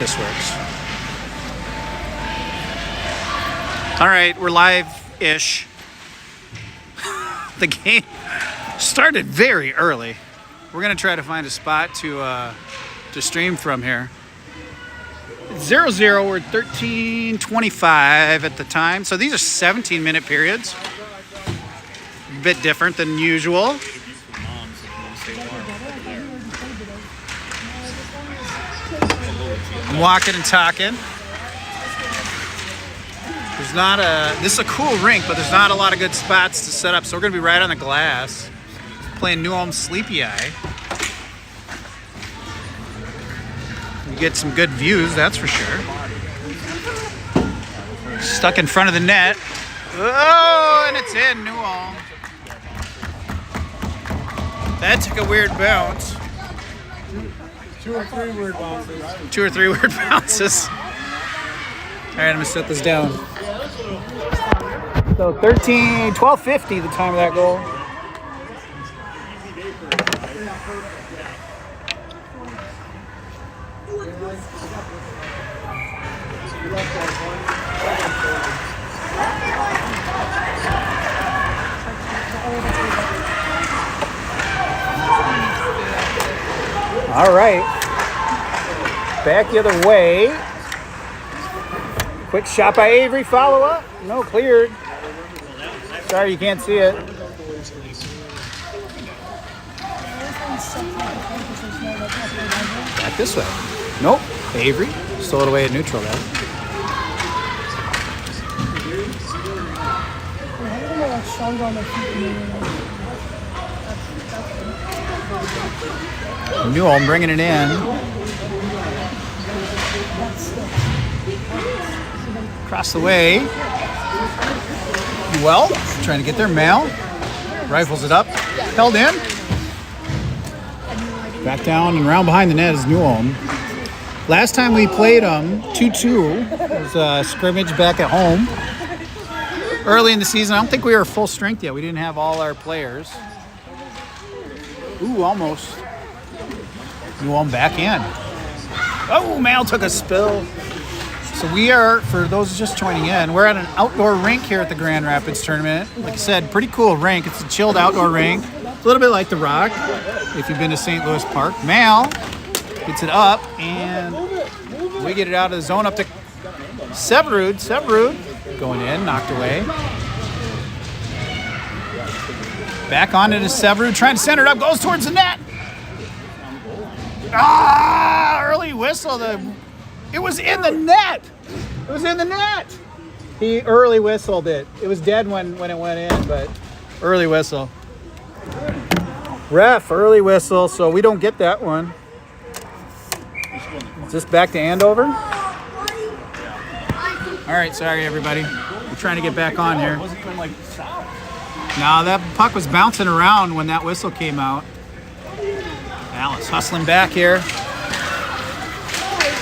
This works. All right, we're live-ish. The game started very early. We're gonna try to find a spot to stream from here. It's 0-0, we're 13:25 at the time. So these are 17-minute periods. A bit different than usual. I'm walking and talking. There's not this is a cool rink, but there's not a lot of good spots to set up. So we're gonna be right on the glass, playing New Ulm Sleepy Eye. You get some good views, that's for sure. Stuck in front of the net. Oh, and it's in New Ulm. That took a weird bounce. Two or three weird bounces. All right, I'm gonna set this down. So 12:50 the time of that goal. All right, back the other way. Quick shot by Avery, follow up. No, cleared. Sorry, you can't see it. Back this way. Nope, Avery. Stole it away at neutral there. New Ulm bringing it in. Across the way. Well, trying to get their mail. Rifles it up. Held in. Back down and around behind the net is New Ulm. Last time we played them, 2-2. It was a scrimmage back at home. Early in the season, I don't think we were full strength yet. We didn't have all our players. Ooh, almost. New Ulm back in. Oh, Mal took a spill. So we are, for those just joining in, we're at an outdoor rink here at the Grand Rapids tournament. Like I said, pretty cool rink. It's a chilled outdoor rink. It's a little bit like the Rock, if you've been to St. Louis Park. Mal gets it up, and we get it out of the zone up to Severud. Severud going in, knocked away. Back on it is Severud, trying to center it up, goes towards the net. Ah, early whistle. It was in the net. It was in the net. He early whistled it. It was dead when it went in, but early whistle. Ref, early whistle, so we don't get that one. Is this back to Andover? All right, sorry everybody. We're trying to get back on here. No, that puck was bouncing around when that whistle came out. Alice hustling back here.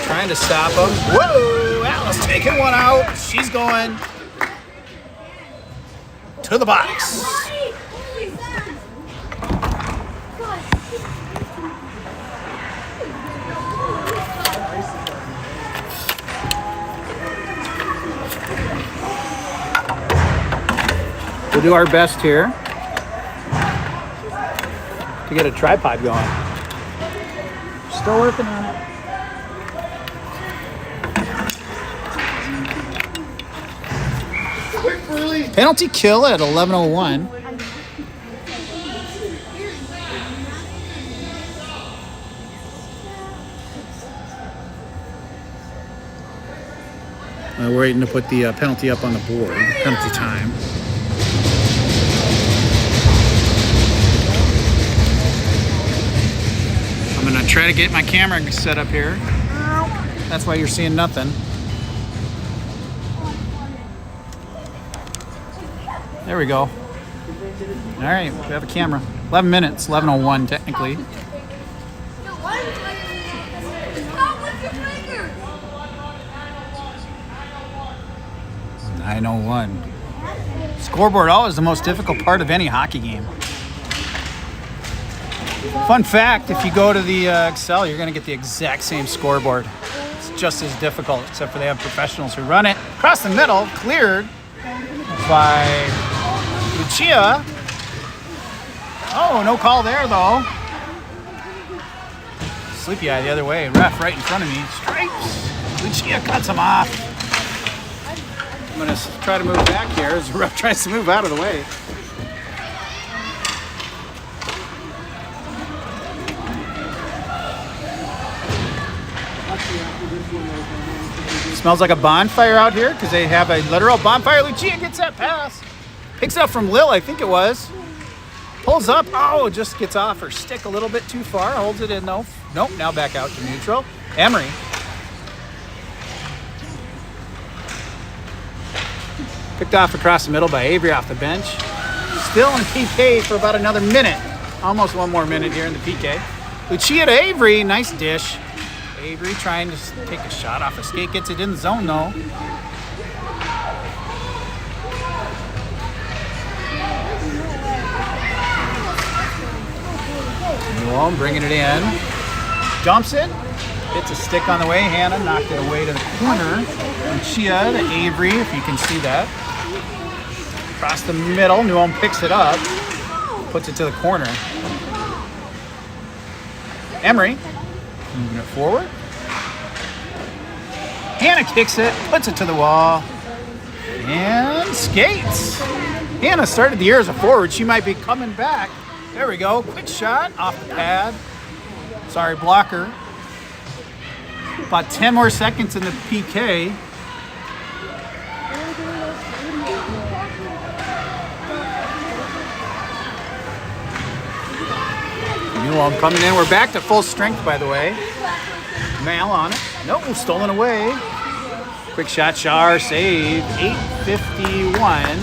Trying to stop him. Whoa! Alice taking one out. She's going to the box. We'll do our best here to get a tripod going. Still working on it. Penalty kill at 11:01. We're waiting to put the penalty up on the board. Penalty time. I'm gonna try to get my camera set up here. That's why you're seeing nothing. There we go. All right, we have a camera. 11 minutes, 11:01 technically. 9:01. Scoreboard always the most difficult part of any hockey game. Fun fact, if you go to the Excel, you're going to get the exact same scoreboard. It's just as difficult, except for they have professionals who run it. Across the middle, cleared by Lucia. Oh, no call there, though. Sleepy eye the other way. Ref right in front of me. Stripes. Lucia cuts him off. I'm going to try to move back here as the ref tries to move out of the way. Smells like a bonfire out here because they have a literal bonfire. Lucia gets that pass. Picks it up from Lil, I think it was. Pulls up. Oh, just gets off her stick a little bit too far. Holds it in though. Nope, now back out to neutral. Emery. Picked off across the middle by Avery off the bench. Still in PK for about another minute. Almost one more minute here in the PK. Lucia to Avery. Nice dish. Avery trying to take a shot off a skate. Gets it in the zone though. Newell bringing it in. Dumps it. Hits a stick on the way. Hannah knocked it away to the corner. Lucia to Avery, if you can see that. Across the middle. Newell picks it up. Puts it to the corner. Emery. Moving it forward. Hannah kicks it, puts it to the wall, and skates. Hannah started the year as a forward. She might be coming back. There we go. Quick shot off the pad. Sorry, blocker. About 10 more seconds in the PK. Newell coming in. We're back to full strength, by the way. Mal on it. Nope, stolen away. Quick shot, Shar, save. 8:51.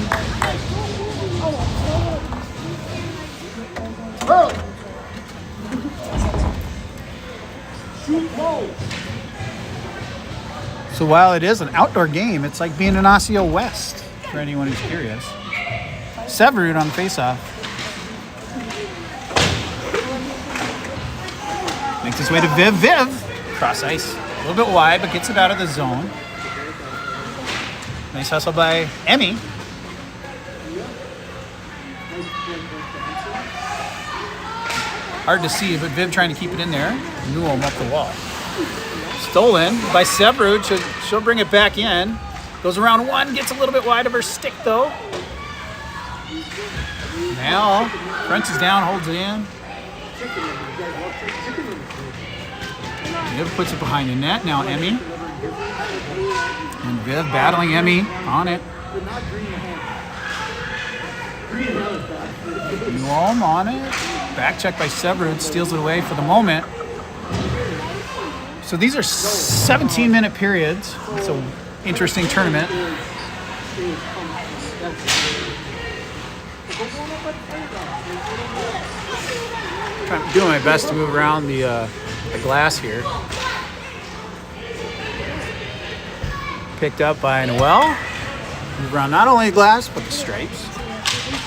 So while it is an outdoor game, it's like being in Osseo West, for anyone who's curious. Severud on the faceoff. Makes his way to Viv. Viv, cross ice. A little bit wide, but gets it out of the zone. Nice hustle by Emmy. Hard to see, but Viv trying to keep it in there. Newell up the wall. Stolen by Severud. She'll bring it back in. Goes around one, gets a little bit wide of her stick, though. Now, crunches down, holds it in. Viv puts it behind the net. Now Emmy. And Viv battling Emmy on it. Newell on it. Back check by Severud. Steals it away for the moment. So these are 17-minute periods. It's an interesting tournament. I'm doing my best to move around the glass here. Picked up by Noel. Move around not only the glass, but the stripes.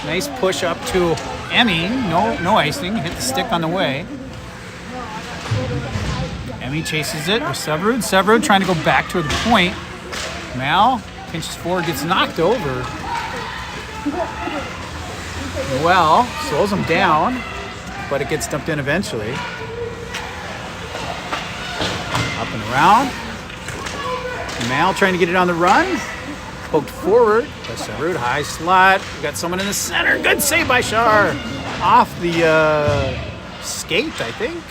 Nice push up to Emmy. No icing. Hit the stick on the way. Emmy chases it with Severud. Severud trying to go back to the point. Mal pinches forward, gets knocked over. Noel slows him down, but it gets dumped in eventually. Up and around. Mal trying to get it on the run. Poked forward by Severud. High slot. We got someone in the center. Good save by Shar. Off the skate, I think.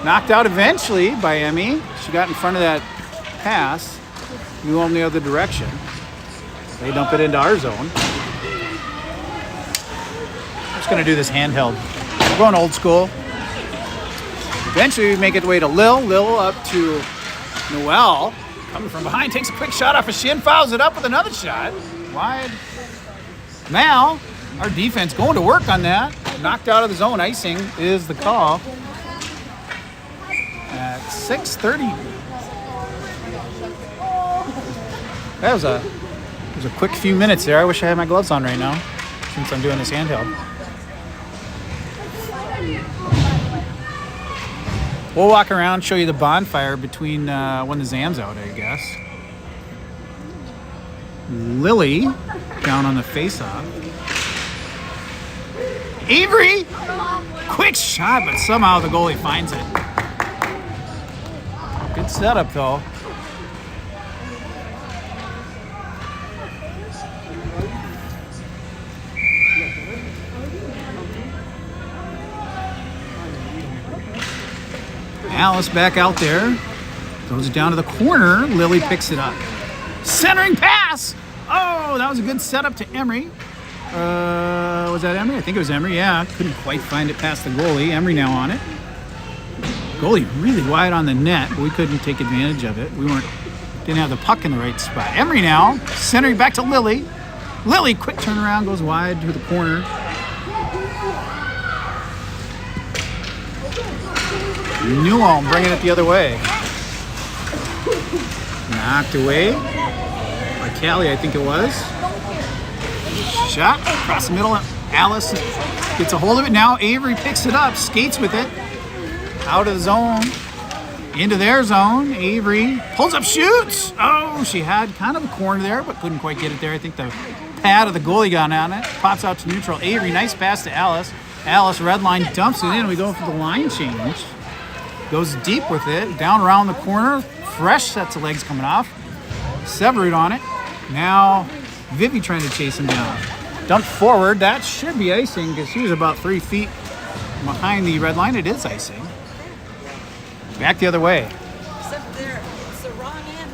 Knocked out eventually by Emmy. She got in front of that pass. Knew on the other direction. They dump it into our zone. I'm just going to do this handheld. We're going old school. Eventually we make it way to Lil. Lil up to Noel. Coming from behind, takes a quick shot off a shin, fouls it up with another shot. Wide. Now, our defense going to work on that. Knocked out of the zone. Icing is the call. At 6:30. That was a quick few minutes there. I wish I had my gloves on right now, since I'm doing this handheld. We'll walk around, show you the bonfire between when the Zam's out, I guess. Lily down on the face-off. Avery! Quick shot, but somehow the goalie finds it. Good setup, though. Alice back out there. Throws it down to the corner. Lily picks it up. Centering pass! Oh, that was a good setup to Emery. Was that Emery? I think it was Emery, yeah. Couldn't quite find it past the goalie. Emery now on it. Goalie really wide on the net, but we couldn't take advantage of it. Didn't have the puck in the right spot. Emery now, centering back to Lily. Lily, quick turnaround, goes wide to the corner. Newholm bringing it the other way. Knocked away by Callie, I think it was. Shot across the middle. Alice gets a hold of it. Now Avery picks it up, skates with it. Out of the zone. Into their zone. Avery pulls up, shoots. Oh, she had kind of a corner there, but couldn't quite get it there. I think the pad of the goalie got on it. Pops out to neutral. Avery, nice pass to Alice. Alice, red line, dumps it in. We go for the line change. Goes deep with it. Down around the corner. Fresh sets of legs coming off. Severud on it. Now Vivi trying to chase him down. Dumped forward. That should be icing because he was about 3 feet behind the red line. It is icing. Back the other way. Except there, it's the wrong end.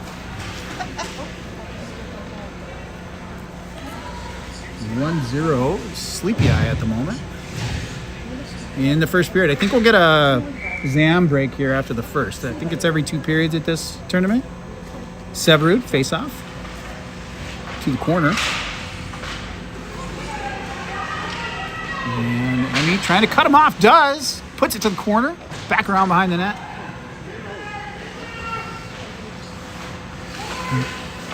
1-0, sleepy eye at the moment. In the first period. I think we'll get a Zam break here after the first. I think it's every 2 periods at this tournament. Severud, face off. To the corner. And Emmy trying to cut him off. Does. Puts it to the corner. Back around behind the net.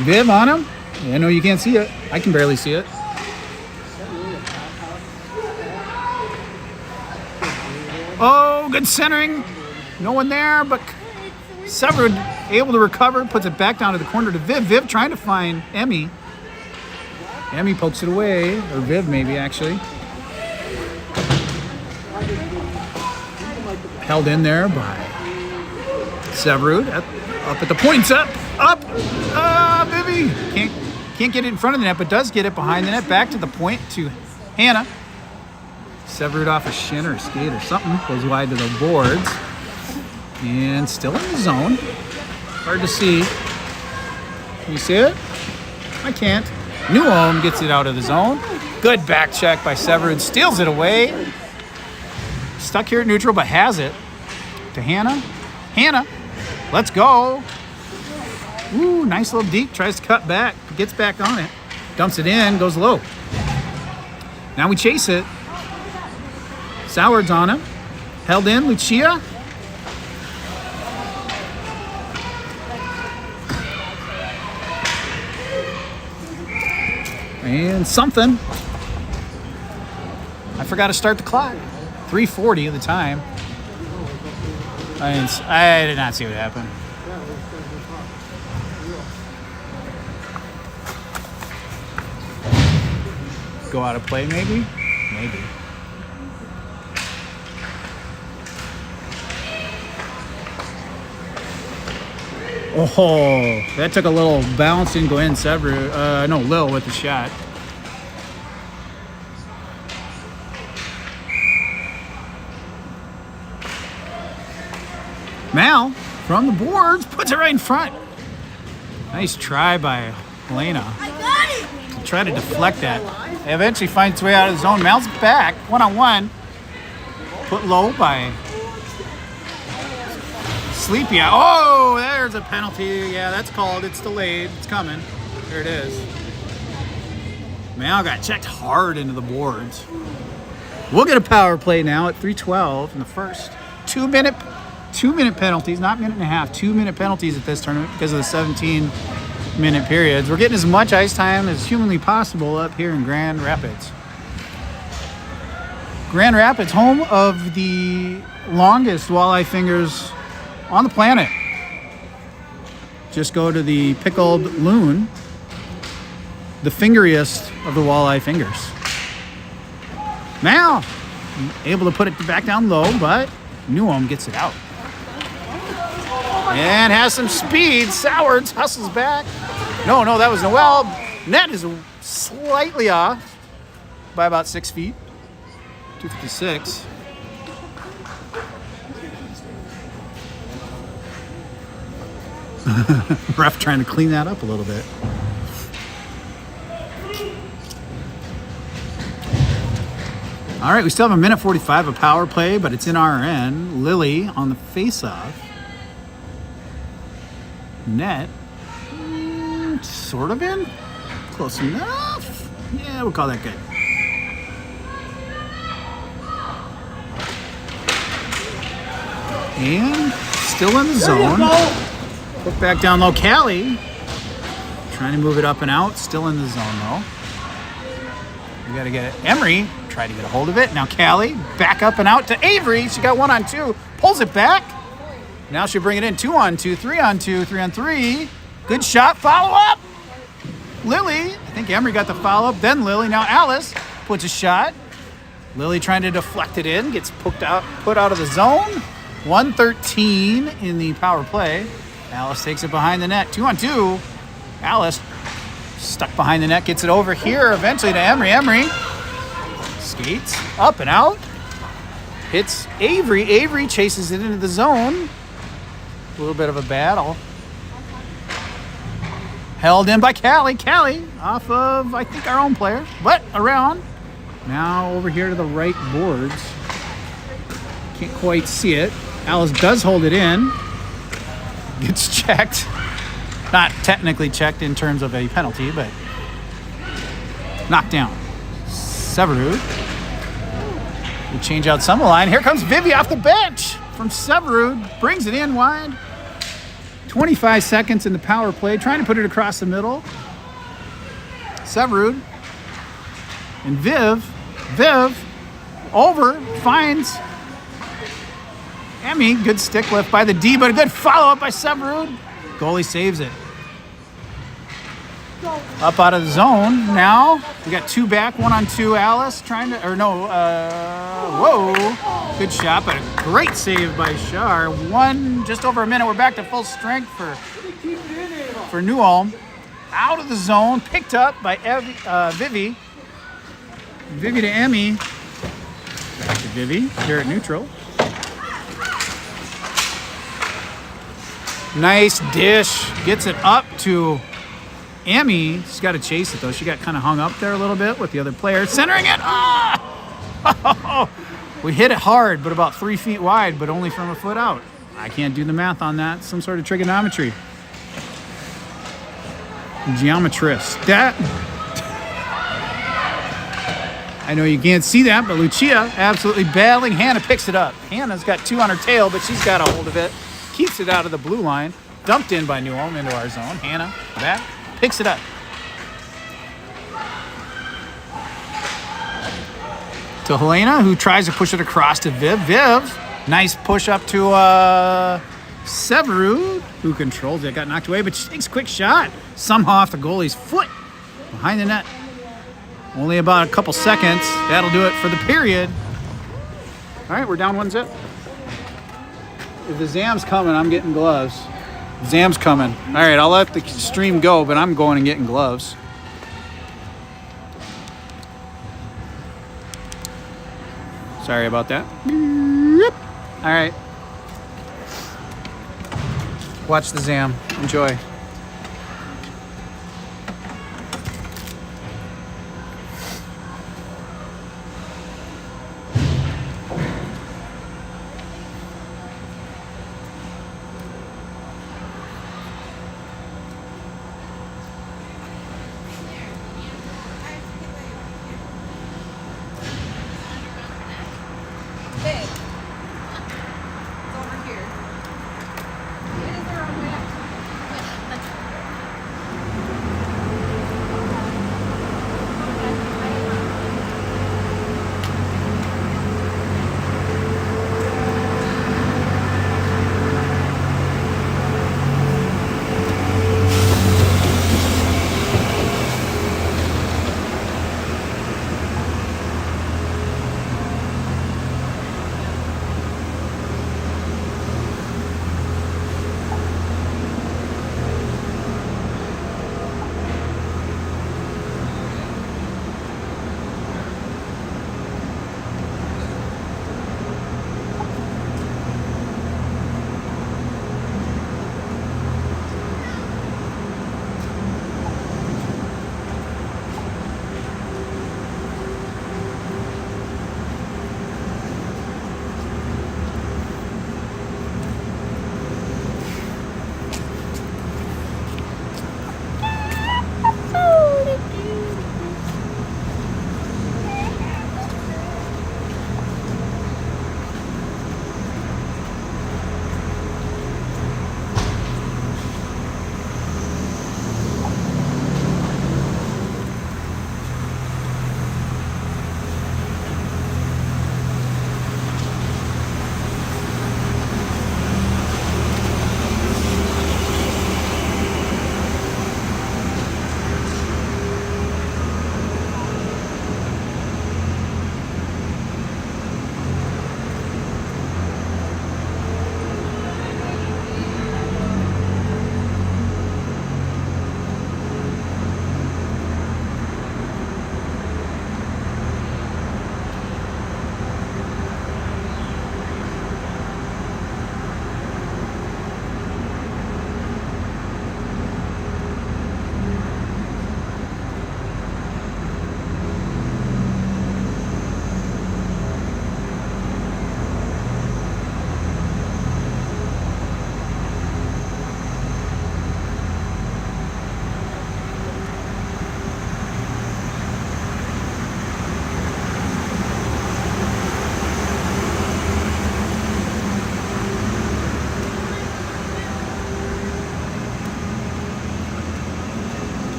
Viv on him. I know you can't see it. I can barely see it. Oh, good centering. No one there, but Severed able to recover. Puts it back down to the corner to Viv. Viv trying to find Emmy. Emmy pokes it away. Or Viv maybe, actually. Held in there by Severud. Up at the points. Up. Vivi. Can't get it in front of the net, but does get it behind the net. Back to the point to Hannah. Severed off a shin or a skate or something. Goes wide to the boards. And still in the zone. Hard to see. Can you see it? I can't. Newholm gets it out of the zone. Good back check by Severed. Steals it away. Stuck here at neutral, but has it. To Hannah. Hannah. Let's go. Ooh, nice little deke. Tries to cut back. Gets back on it. Dumps it in. Goes low. Now we chase it. Soward's on him. Held in. Lucia. And something. I forgot to start the clock. 3:40 of the time. I did not see what happened. Go out of play, maybe? Maybe. Oh, that took a little bounce and go in. Lil with the shot. Mal from the boards puts it right in front. Nice try by Elena. I got it! To try to deflect that. It eventually finds its way out of the zone. Mal's back, 1-on-1. Put low by Sleepy. Oh, there's a penalty. Yeah, that's called. It's delayed. It's coming. There it is. Mal got checked hard into the boards. We'll get a power play now at 3:12 in the first. 2-minute penalties, not minute and a half. 2-minute penalties at this tournament because of the 17-minute periods. We're getting as much ice time as humanly possible up here in Grand Rapids. Grand Rapids, home of the longest walleye fingers on the planet. Just go to the pickled loon, the fingeriest of the walleye fingers. Now, able to put it back down low, but New Ulm gets it out. And has some speed. Sowards hustles back. No, that was Noel. Net is slightly off by about 6 feet. 256. Ref trying to clean that up a little bit. All right, we still have a minute 45 of power play, but it's in our end. Lily on the face-off. Net, sort of in. Close enough. Yeah, we'll call that good. And still in the zone. Look back down low. Callie trying to move it up and out. Still in the zone though. We got to get it. Emery tried to get a hold of it. Now Callie back up and out to Avery. She got 1-on-2. Pulls it back. Now she'll bring it in 2-on-2, 3-on-2, 3-on-3. Good shot. Follow up. Lily. I think Emery got the follow up. Then Lily. Now Alice puts a shot. Lily trying to deflect it in. Gets put out of the zone. 113 in the power play. Alice takes it behind the net. 2-on-2. Alice stuck behind the net. Gets it over here eventually to Emery. Emery skates up and out. Hits Avery. Avery chases it into the zone. A little bit of a battle. Held in by Callie. Callie off of, I think, our own player. But around. Now over here to the right boards. Can't quite see it. Alice does hold it in. Gets checked. Not technically checked in terms of a penalty, but knocked down. Severud. We change out some line. Here comes Vivi off the bench from Severud. Brings it in wide. 25 seconds in the power play. Trying to put it across the middle. Severud. And Viv over. Finds Emmy. Good stick lift by the D, but a good follow-up by Severud. Goalie saves it. Up out of the zone. Now we got 2 back, 1-on-2. Alice trying to, whoa. Good shot, but a great save by Shar. Just over a minute. We're back to full strength for New Ulm. Out of the zone, picked up by Vivi. Vivi to Emmy. Back to Vivi here at neutral. Nice dish. Gets it up to Emmy. She's got to chase it, though. She got kind of hung up there a little bit with the other player. Centering it. Ah! We hit it hard, but about 3 feet wide, but only from a foot out. I can't do the math on that. Some sort of trigonometry. Geometrist. I know you can't see that, but Lucia absolutely battling. Hannah picks it up. Hannah's got 2 on her tail, but she's got a hold of it. Keeps it out of the blue line. Dumped in by New Ulm into our zone. Hannah back. Picks it up. To Helena, who tries to push it across to Viv. Viv, nice push up to Severud, who controls it. Got knocked away, but she takes a quick shot. Somehow off the goalie's foot. Behind the net. Only about a couple seconds. That'll do it for the period. All right, we're down 1-0. If the Zam's coming, I'm getting gloves. Zam's coming. All right, I'll let the stream go, but I'm going and getting gloves. Sorry about that. All right. Watch the Zam. Enjoy.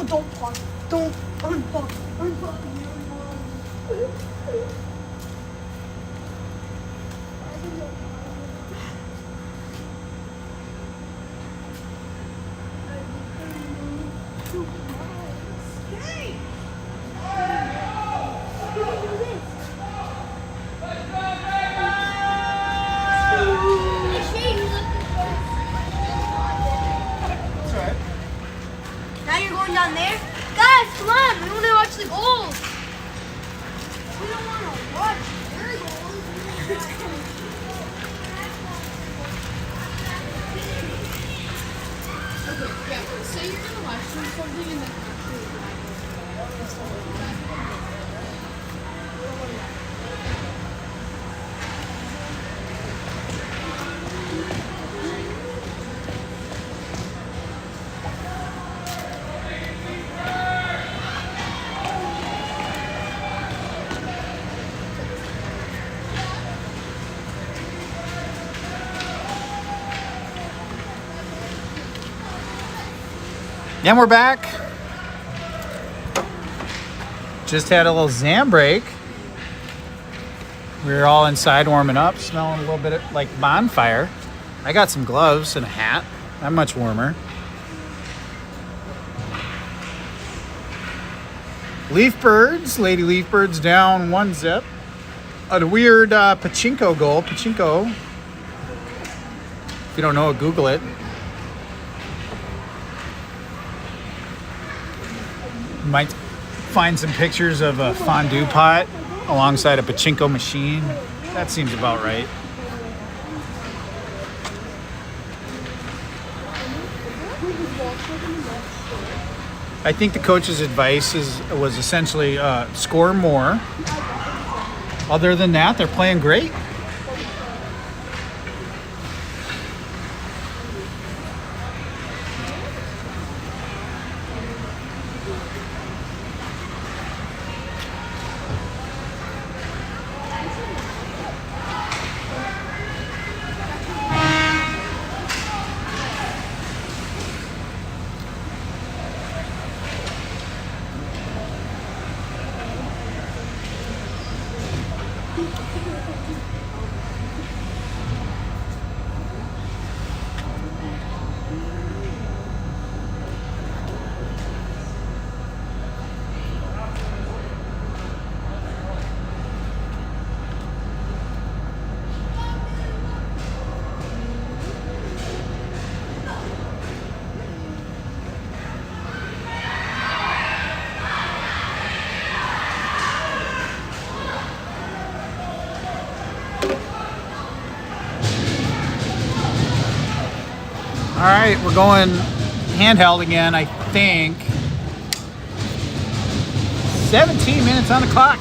don't park. Don't unpark. Unpark. Now you're going down there? Guys, come on. We want to watch the goals. We don't want to watch their goals. Okay, yeah, say you're gonna watch something and then And we're back. Just had a little Zam break. We were all inside warming up, smelling a little bit like bonfire. I got some gloves and a hat. I'm much warmer. Leaf Birds, Lady Leaf Birds down 1-0. A weird pachinko goal. Pachinko. If you don't know it, Google it. You might find some pictures of a fondue pot alongside a pachinko machine. That seems about right. I think the coach's advice was essentially score more. Other than that, they're playing great. All right, we're going handheld again, I think. 17 minutes on the clock.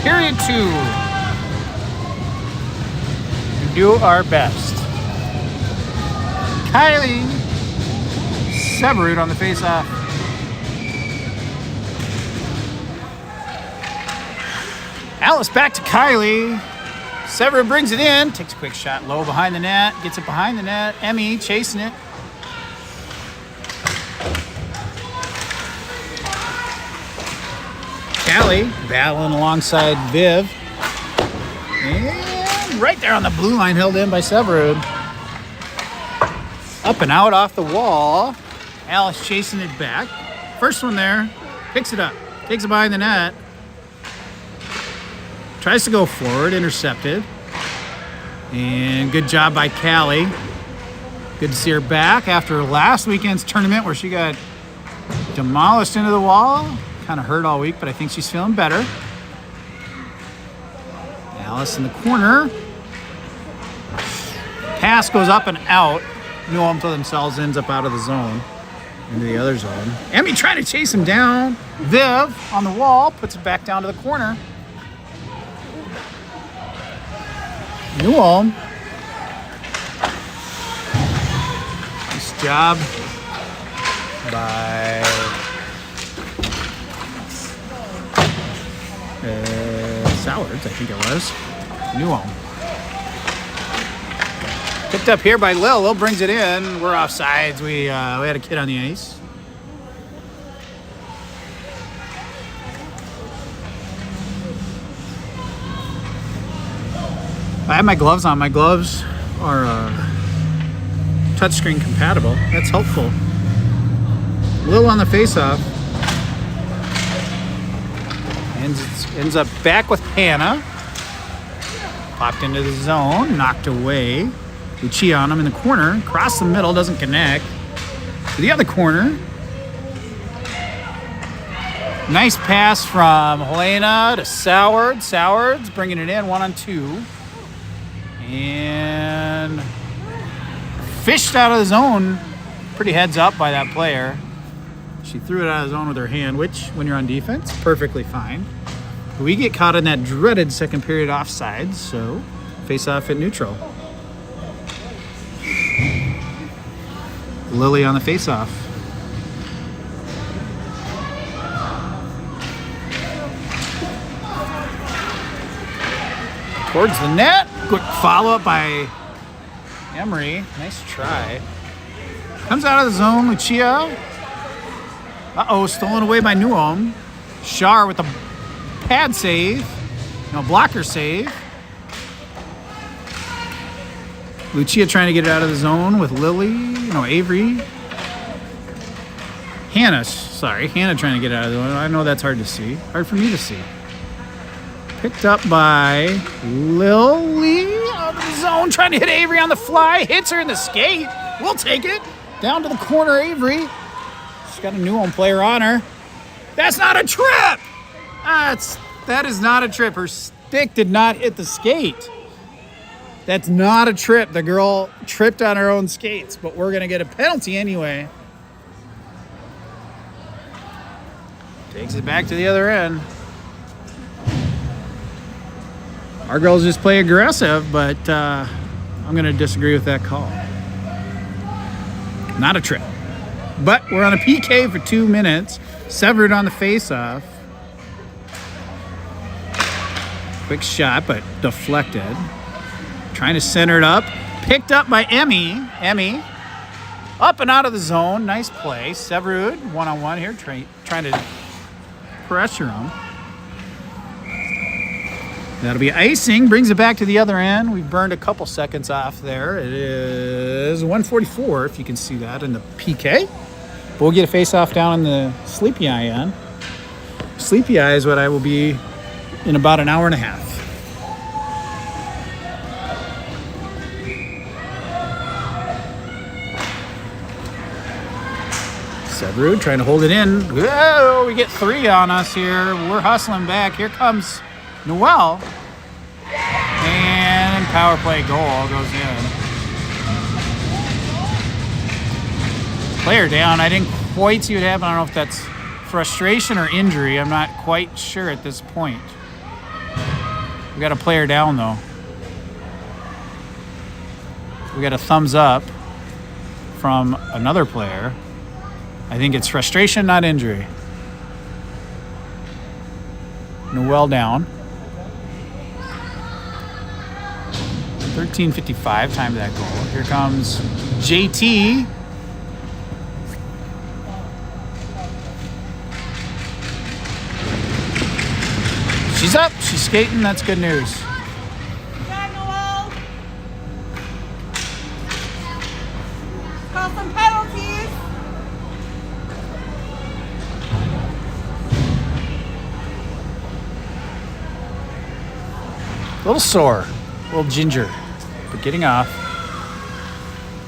Period 2. We do our best. Kylie Severud on the face-off. Alice back to Kylie. Severud brings it in, takes a quick shot low behind the net, gets it behind the net. Emmy chasing it. Callie battling alongside Viv. And right there on the blue line, held in by Severud. Up and out off the wall. Alice chasing it back. First one there, picks it up, takes it behind the net. Tries to go forward, intercepted. And good job by Callie. Good to see her back after last weekend's tournament where she got demolished into the wall. Kind of hurt all week, but I think she's feeling better. Alice in the corner. Pass goes up and out. New Ulm to themselves, ends up out of the zone. Into the other zone. Emmy trying to chase him down. Viv on the wall, puts it back down to the corner. New Ulm. Nice job by Sowards, I think it was. New Ulm. Picked up here by Lil. Lil brings it in. We're off sides. We had a kid on the ice. I have my gloves on. My gloves are touchscreen compatible. That's helpful. Lil on the face-off. Ends up back with Hannah. Popped into the zone, knocked away. Lucia on him in the corner. Cross the middle, doesn't connect. To the other corner. Nice pass from Helena to Soward. Soward's bringing it in 1-on-2. And fished out of the zone. Pretty heads up by that player. She threw it out of the zone with her hand, which, when you're on defense, perfectly fine. We get caught in that dreaded second period offsides, so face off at neutral. Lily on the face off. Towards the net. Quick follow up by Emery. Nice try. Comes out of the zone, Lucia. Uh-oh, stolen away by New Ulm. Shar with the pad save. No, blocker save. Lucia trying to get it out of the zone with Lily. No, Avery. Hannah trying to get it out of the zone. I know that's hard to see. Hard for me to see. Picked up by Lily out of the zone. Trying to hit Avery on the fly. Hits her in the skate. We'll take it. Down to the corner, Avery. She's got a New Ulm player on her. That's not a trip! That is not a trip. Her stick did not hit the skate. That's not a trip. The girl tripped on her own skates, but we're going to get a penalty anyway. Takes it back to the other end. Our girls just play aggressive, but I'm going to disagree with that call. Not a trip. But we're on a PK for 2 minutes. Severed on the face-off. Quick shot, but deflected. Trying to center it up. Picked up by Emmy. Emmy. Up and out of the zone. Nice play. Severud, one-on-one here. Trying to pressure him. That'll be icing. Brings it back to the other end. We've burned a couple seconds off there. It is 1:44, if you can see that in the PK. But we'll get a face-off down in the Sleepy Eye end. Sleepy Eye is what I will be in about an hour and a half. Severud trying to hold it in. Whoa, we get 3 on us here. We're hustling back. Here comes Noel. And power play goal goes in. Player down. I didn't quite see what happened. I don't know if that's frustration or injury. I'm not quite sure at this point. We got a player down, though. We got a thumbs up from another player. I think it's frustration, not injury. Noel down. 13:55 time to that goal. Here comes JT. She's up. She's skating. That's good news. Call some penalties. A little sore. A little ginger. But getting off.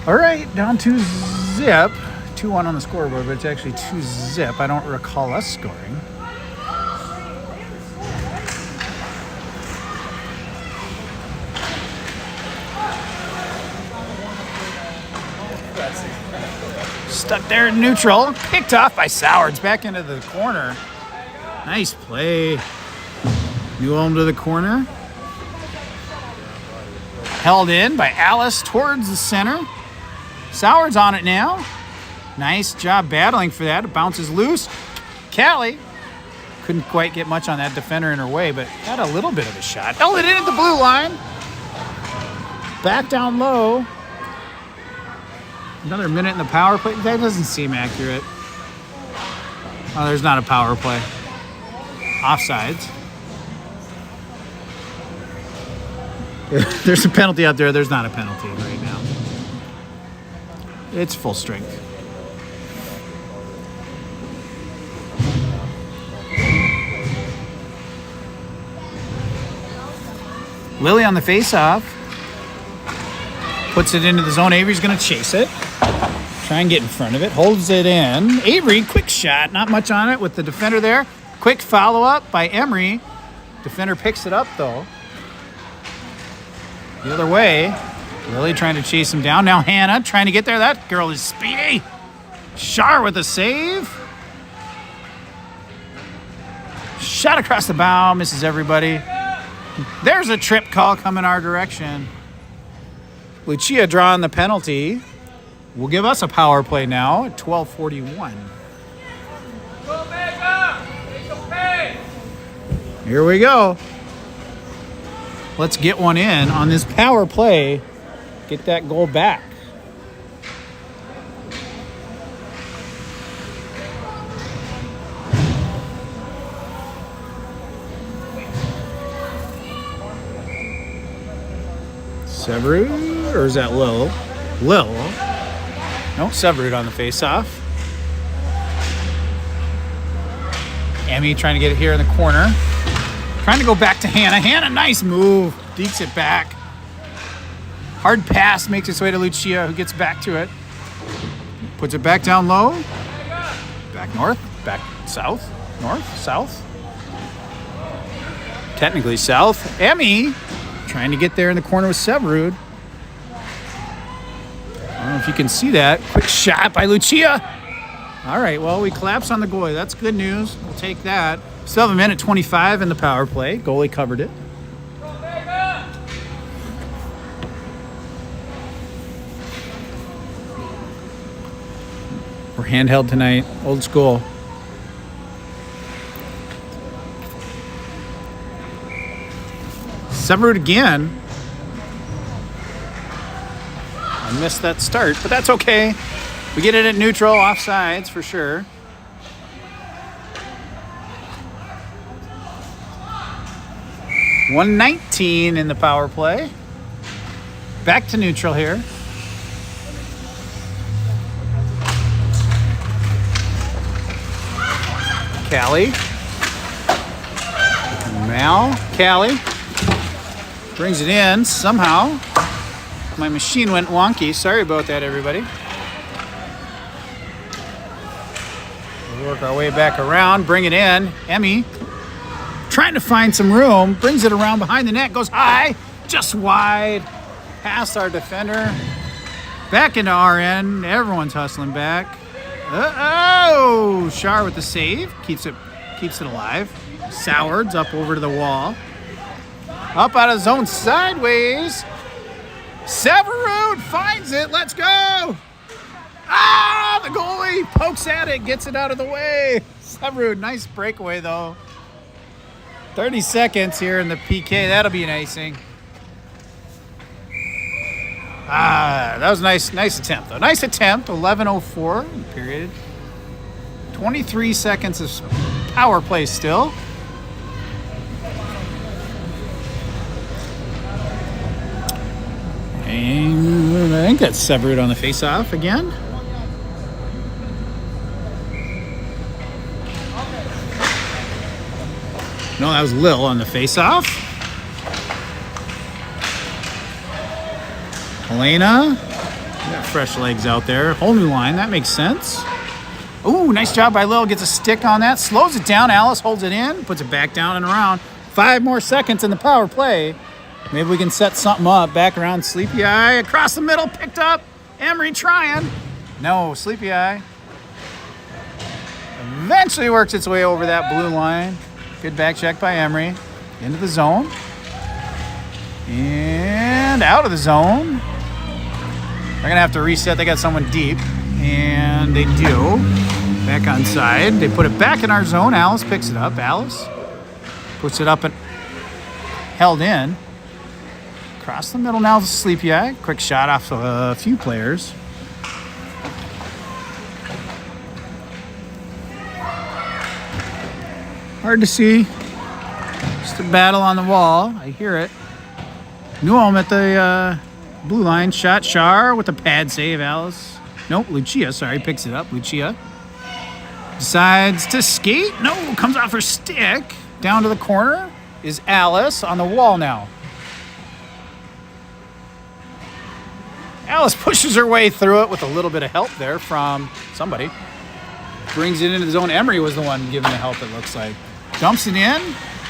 All right. Down 2-zip. 2-1 on the scoreboard, but it's actually 2-zip. I don't recall us scoring. Stuck there in neutral. Picked off by Sowards. Back into the corner. Nice play. New Ulm to the corner. Held in by Alice towards the center. Sowards on it now. Nice job battling for that. It bounces loose. Callie couldn't quite get much on that defender in her way, but had a little bit of a shot. Held it in at the blue line. Back down low. Another minute in the power play. That doesn't seem accurate. Oh, there's not a power play. Offsides. There's a penalty out there. There's not a penalty right now. It's full strength. Lily on the face-off. Puts it into the zone. Avery's going to chase it. Try and get in front of it. Holds it in. Avery, quick shot. Not much on it with the defender there. Quick follow-up by Emery. Defender picks it up, though. The other way. Lily trying to chase him down. Now Hannah trying to get there. That girl is speedy. Shar with a save. Shot across the bow. Misses everybody. There's a trip call coming our direction. Lucia drawing the penalty. Will give us a power play now at 12:41. Here we go. Let's get one in on this power play. Get that goal back. Severud, or is that Lil? Lil. No, Severud on the face-off. Emmy trying to get it here in the corner. Trying to go back to Hannah. Hannah, nice move. Dekes it back. Hard pass makes its way to Lucia, who gets back to it. Puts it back down low. Back north. Back south. North. South. Technically south. Emmy trying to get there in the corner with Severud. I don't know if you can see that. Quick shot by Lucia. All right, well, we collapse on the goalie. That's good news. We'll take that. Still have a minute 25 in the power play. Goalie covered it. We're handheld tonight. Old school. Severud again. I missed that start, but that's okay. We get it at neutral, offsides for sure. .119 in the power play. Back to neutral here. Callie. Mal. Callie. Brings it in somehow. My machine went wonky. Sorry about that, everybody. We'll work our way back around. Bring it in. Emmy trying to find some room. Brings it around behind the net. Goes high. Just wide. Past our defender. Back into our end. Everyone's hustling back. Uh-oh! Shar with the save. Keeps it alive. Sowards up over to the wall. Up out of zone sideways. Severud finds it. Let's go. Ah, the goalie pokes at it. Gets it out of the way. Severud, nice breakaway, though. 30 seconds here in the PK. That'll be an icing. Ah, that was a nice attempt, though. Nice attempt. 11:04 period. 23 seconds of power play still. And I think that's Severud on the face-off again. No, that was Lil on the face-off. Helena. Got fresh legs out there. Whole new line. That makes sense. Ooh, nice job by Lil. Gets a stick on that. Slows it down. Alice holds it in. Puts it back down and around. 5 more seconds in the power play. Maybe we can set something up. Back around Sleepy Eye. Across the middle. Picked up. Emery trying. No, Sleepy Eye. Eventually works its way over that blue line. Good back check by Emery. Into the zone. And out of the zone. They're going to have to reset. They got someone deep. And they do. Back on side. They put it back in our zone. Alice picks it up. Alice puts it up and held in. Across the middle now, Sleepy Eye. Quick shot off a few players. Hard to see. Just a battle on the wall. I hear it. New Ulm at the blue line. Shot Char with a pad save. Alice. Nope, Lucia, sorry, picks it up. Lucia decides to skate. No, comes off her stick. Down to the corner is Alice on the wall now. Alice pushes her way through it with a little bit of help there from somebody. Brings it into the zone. Emery was the one giving the help, it looks like. Dumps it in.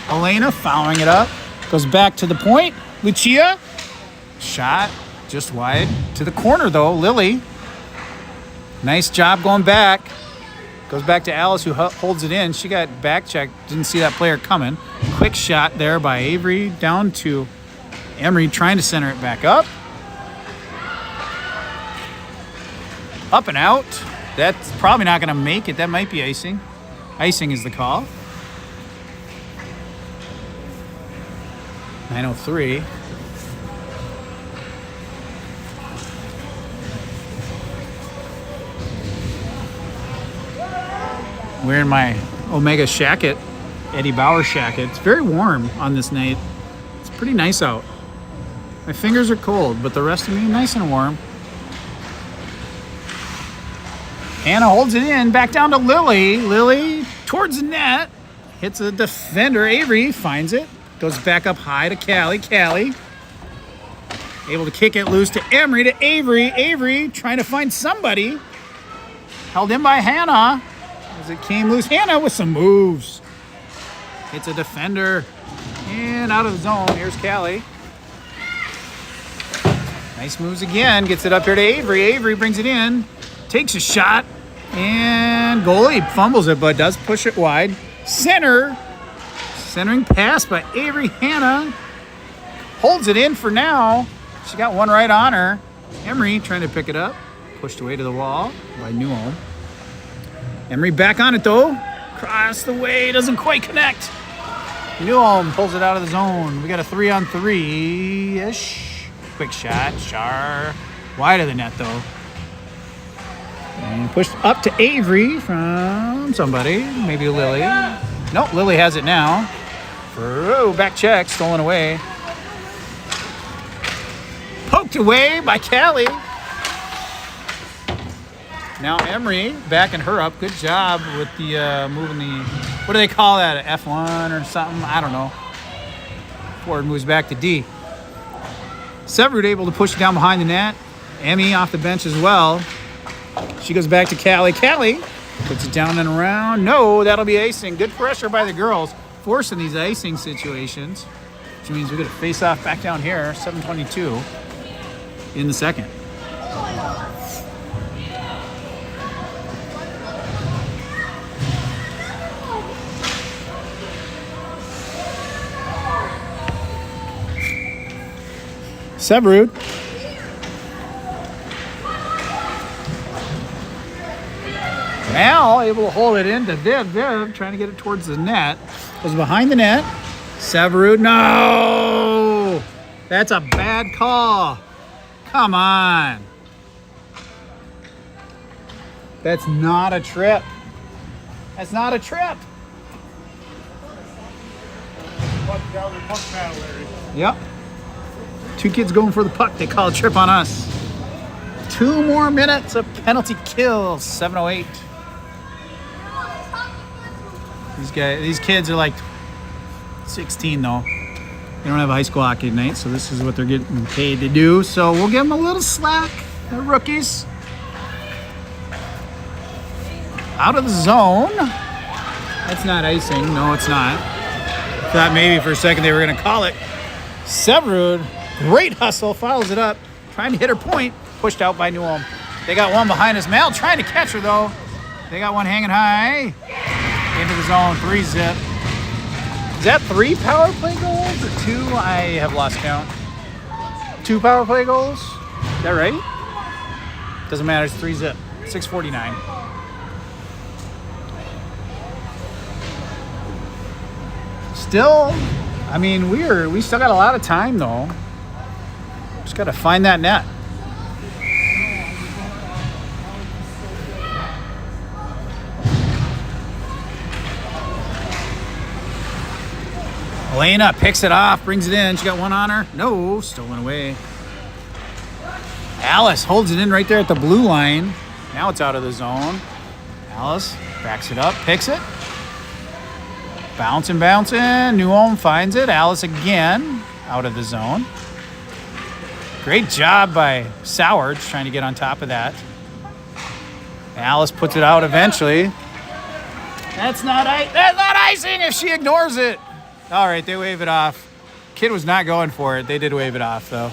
Elena following it up. Goes back to the point. Lucia. Shot just wide. To the corner, though. Lily. Nice job going back. Goes back to Alice, who holds it in. She got back checked. Didn't see that player coming. Quick shot there by Avery. Down to Emery trying to center it back up. Up and out. That's probably not going to make it. That might be icing. Icing is the call. 9:03. Wearing my Omega shacket, Eddie Bauer shacket. It's very warm on this night. It's pretty nice out. My fingers are cold, but the rest of me nice and warm. Hannah holds it in, back down to Lily. Lily towards the net, hits a defender. Avery finds it, goes back up high to Callie. Callie able to kick it loose to Emery, to Avery. Avery trying to find somebody. Held in by Hannah as it came loose. Hannah with some moves. Hits a defender and out of the zone. Here's Callie. Nice moves again. Gets it up here to Avery. Avery brings it in. Takes a shot. And goalie fumbles it, but does push it wide. Centering pass by Avery. Hannah holds it in for now. She got one right on her. Emery trying to pick it up. Pushed away to the wall by New Ulm. Emery back on it though. Cross the way, doesn't quite connect. New Ulm pulls it out of the zone. We got a 3-on-3-ish. Quick shot, Char. Wide of the net though. And pushed up to Avery from somebody, maybe Lily. Nope, Lily has it now. Back check, stolen away. Poked away by Callie. Now Emery backing her up. Good job with the moving the, what do they call that, an F1 or something? I don't know. Forward moves back to D. Severud able to push it down behind the net. Emmy off the bench as well. She goes back to Callie. Callie puts it down and around. No, that'll be icing. Good pressure by the girls, forcing these icing situations, which means we're going to face off back down here, 7:22 in the second. Severud. Mal able to hold it in to Viv. Viv trying to get it towards the net. Was behind the net. Severud, no! That's a bad call. Come on. That's not a trip. That's not a trip. Puck battle area. Yep. Two kids going for the puck. They call a trip on us. 2 more minutes of penalty kills. 7:08. These kids are like 16 though. They don't have a high school hockey night, so this is what they're getting paid to do. So we'll give them a little slack. They're rookies. Out of the zone. That's not icing. No, it's not. Thought maybe for a second they were going to call it. Severud, great hustle, follows it up. Trying to hit her point. Pushed out by New Ulm. They got one behind us. Mal trying to catch her though. They got one hanging high. Into the zone, 3-zip. Is that 3 power play goals or 2? I have lost count. 2 power play goals? Is that right? Doesn't matter, it's 3-zip. 6:49. Still, I mean, we still got a lot of time though. Just got to find that net. Helena picks it off, brings it in. She got one on her. No, stolen away. Alice holds it in right there at the blue line. Now it's out of the zone. Alice backs it up, picks it. Bouncing. New Ulm finds it. Alice again out of the zone. Great job by Sowards trying to get on top of that. Alice puts it out eventually. That's not icing if she ignores it. All right, they wave it off. Kid was not going for it. They did wave it off, though.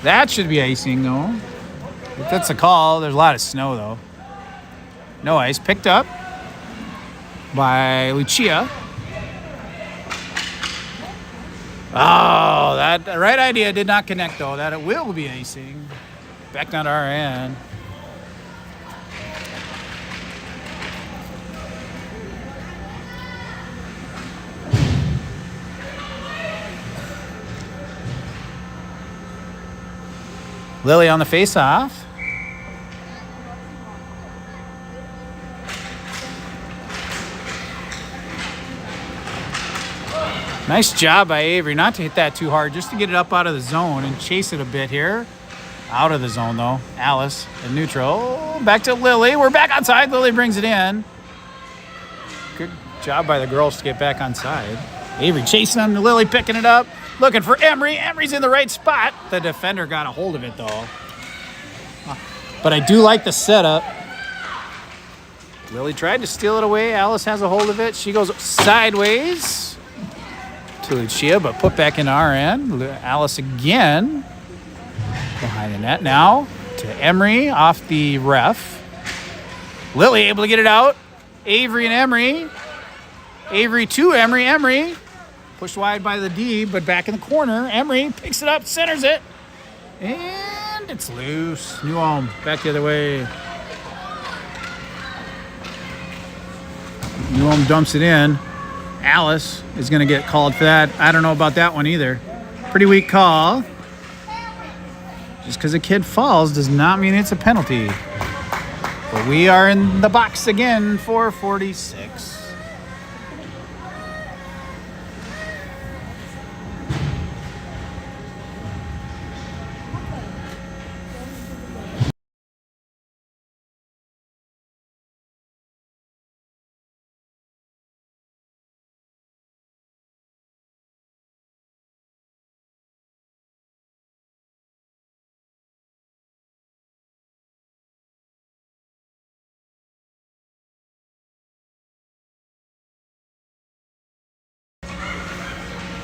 That should be icing, though. If that's a call, there's a lot of snow, though. No ice. Picked up by Lucia. Oh, that right idea did not connect, though. That it will be icing. Back down to our end. Lily on the face-off. Nice job by Avery not to hit that too hard, just to get it up out of the zone and chase it a bit here. Out of the zone, though. Alice in neutral. Back to Lily. We're back on side. Lily brings it in. Good job by the girls to get back on side. Avery chasing them. Lily picking it up. Looking for Emery. Emery's in the right spot. The defender got a hold of it, though. But I do like the setup. Lily tried to steal it away. Alice has a hold of it. She goes sideways to Lucia, but put back in our end. Alice again behind the net. Now to Emery off the ref. Lily able to get it out. Avery and Emery. Avery to Emery. Emery pushed wide by the D, but back in the corner. Emery picks it up, centers it, and it's loose. New Ulm back the other way. New Ulm dumps it in. Alice is going to get called for that. I don't know about that one either. Pretty weak call. Just because a kid falls does not mean it's a penalty. But we are in the box again for 46.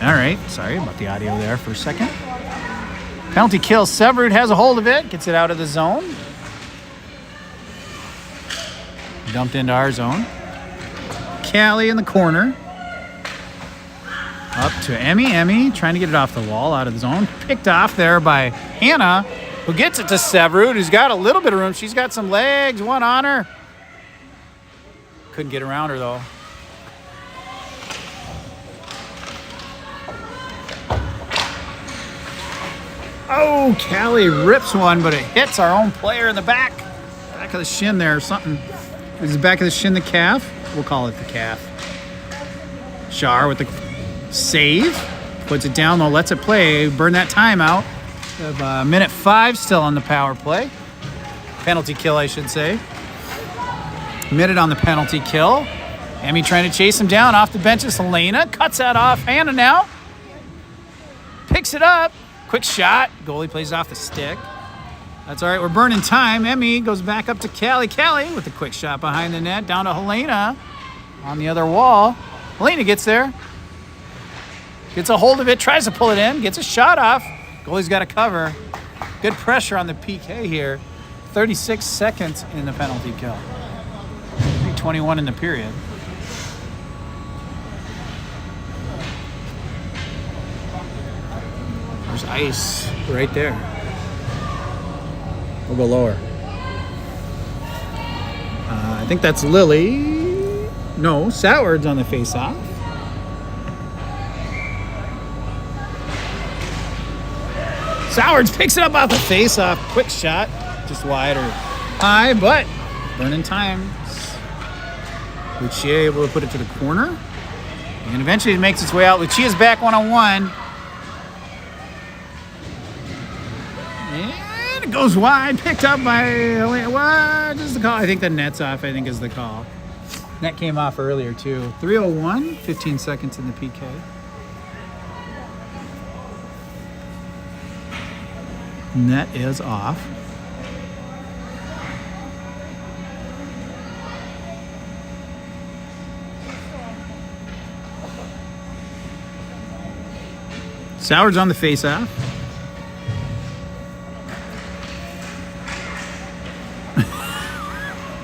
All right, sorry about the audio there for a second. Penalty kill. Severud has a hold of it, gets it out of the zone. Dumped into our zone. Callie in the corner. Up to Emmy. Emmy trying to get it off the wall, out of the zone. Picked off there by Hannah, who gets it to Severud, who's got a little bit of room. She's got some legs, one on her. Couldn't get around her, though. Oh, Callie rips one, but it hits our own player in the back. Back of the shin there or something. Is the back of the shin the calf? We'll call it the calf. Shar with the save. Puts it down, though, lets it play. Burn that timeout. We have minute 5 still on the power play. Penalty kill, I should say. Minute on the penalty kill. Emmy trying to chase him down off the benches. Helena cuts that off. Hannah now. Picks it up. Quick shot. Goalie plays off the stick. That's all right. We're burning time. Emmy goes back up to Callie. Callie with a quick shot behind the net. Down to Helena on the other wall. Helena gets there. Gets a hold of it. Tries to pull it in. Gets a shot off. Goalie's got to cover. Good pressure on the PK here. 36 seconds in the penalty kill. 21 in the period. There's ice right there. We'll go lower. I think that's Lily. No, Sowards on the face-off. Sowards picks it up off the face-off. Quick shot. Just wide or high, but burning time. Lucia able to put it to the corner. And eventually it makes its way out. Lucia's back one-on-one. And it goes wide. Picked up by... What is the call? I think the net's off, I think is the call. Net came off earlier, too. 3:01, 15 seconds in the PK. Net is off. Soward's on the face-off.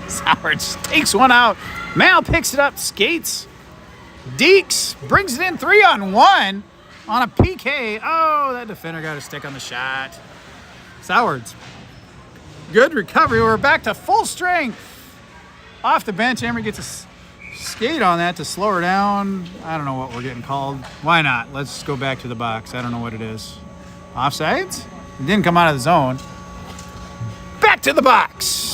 Soward takes one out. Mal picks it up, skates. Deeks brings it in 3-on-1 on a PK. Oh, that defender got a stick on the shot. Soward's good recovery. We're back to full strength. Off the bench, Emery gets a skate on that to slow her down. I don't know what we're getting called. Why not? Let's go back to the box. I don't know what it is. Offsides? It didn't come out of the zone. Back to the box.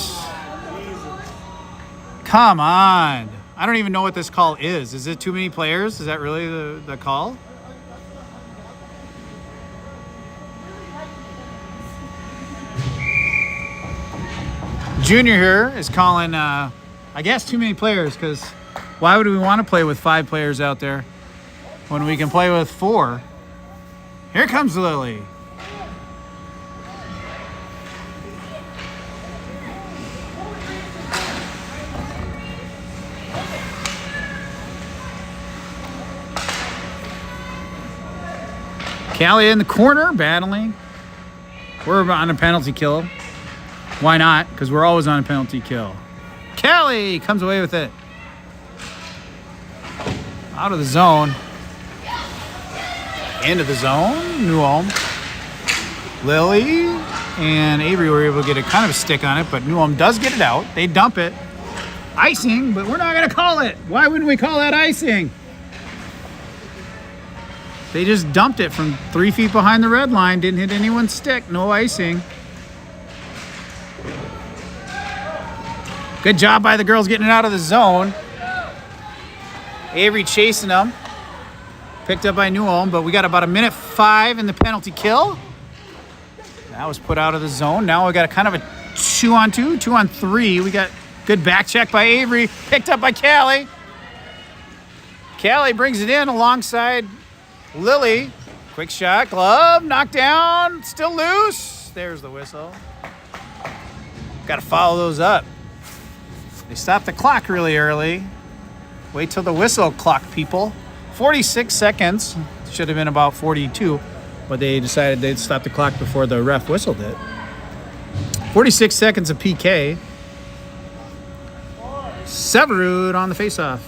Come on. I don't even know what this call is. Is it too many players? Is that really the call? Junior here is calling, I guess, too many players, because why would we want to play with 5 players out there when we can play with 4? Here comes Lily. Callie in the corner, battling. We're on a penalty kill. Why not? Because we're always on a penalty kill. Callie comes away with it. Out of the zone. Into the zone. New Ulm. Lily and Avery were able to get a kind of a stick on it, but New Ulm does get it out. They dump it. Icing, but we're not going to call it. Why wouldn't we call that icing? They just dumped it from 3 feet behind the red line. Didn't hit anyone's stick. No icing. Good job by the girls getting it out of the zone. Avery chasing them. Picked up by New Ulm, but we got about 1:05 in the penalty kill. That was put out of the zone. Now we got a kind of a 2-on-2, 2-on-3. We got good back check by Avery. Picked up by Callie. Callie brings it in alongside Lily. Quick shot, glove, knocked down, still loose. There's the whistle. Got to follow those up. They stopped the clock really early. Wait till the whistle clock, people. 46 seconds. Should have been about 42, but they decided they'd stop the clock before the ref whistled it. 46 seconds of PK. Severud on the faceoff.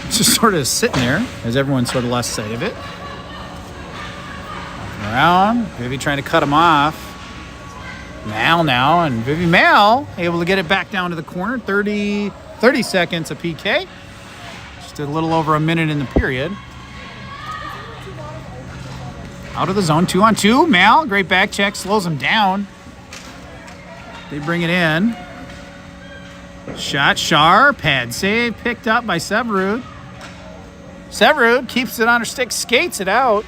Just sort of sitting there as everyone sort of lost sight of it. Around, Vivi trying to cut him off. Mal now, and Vivi Mal able to get it back down to the corner. 30 seconds of PK. Just a little over a minute in the period. Out of the zone, 2-on-2. Mal, great back check, slows him down. They bring it in. Shot, Shar, pad save, picked up by Severud. Severud keeps it on her stick, skates it out.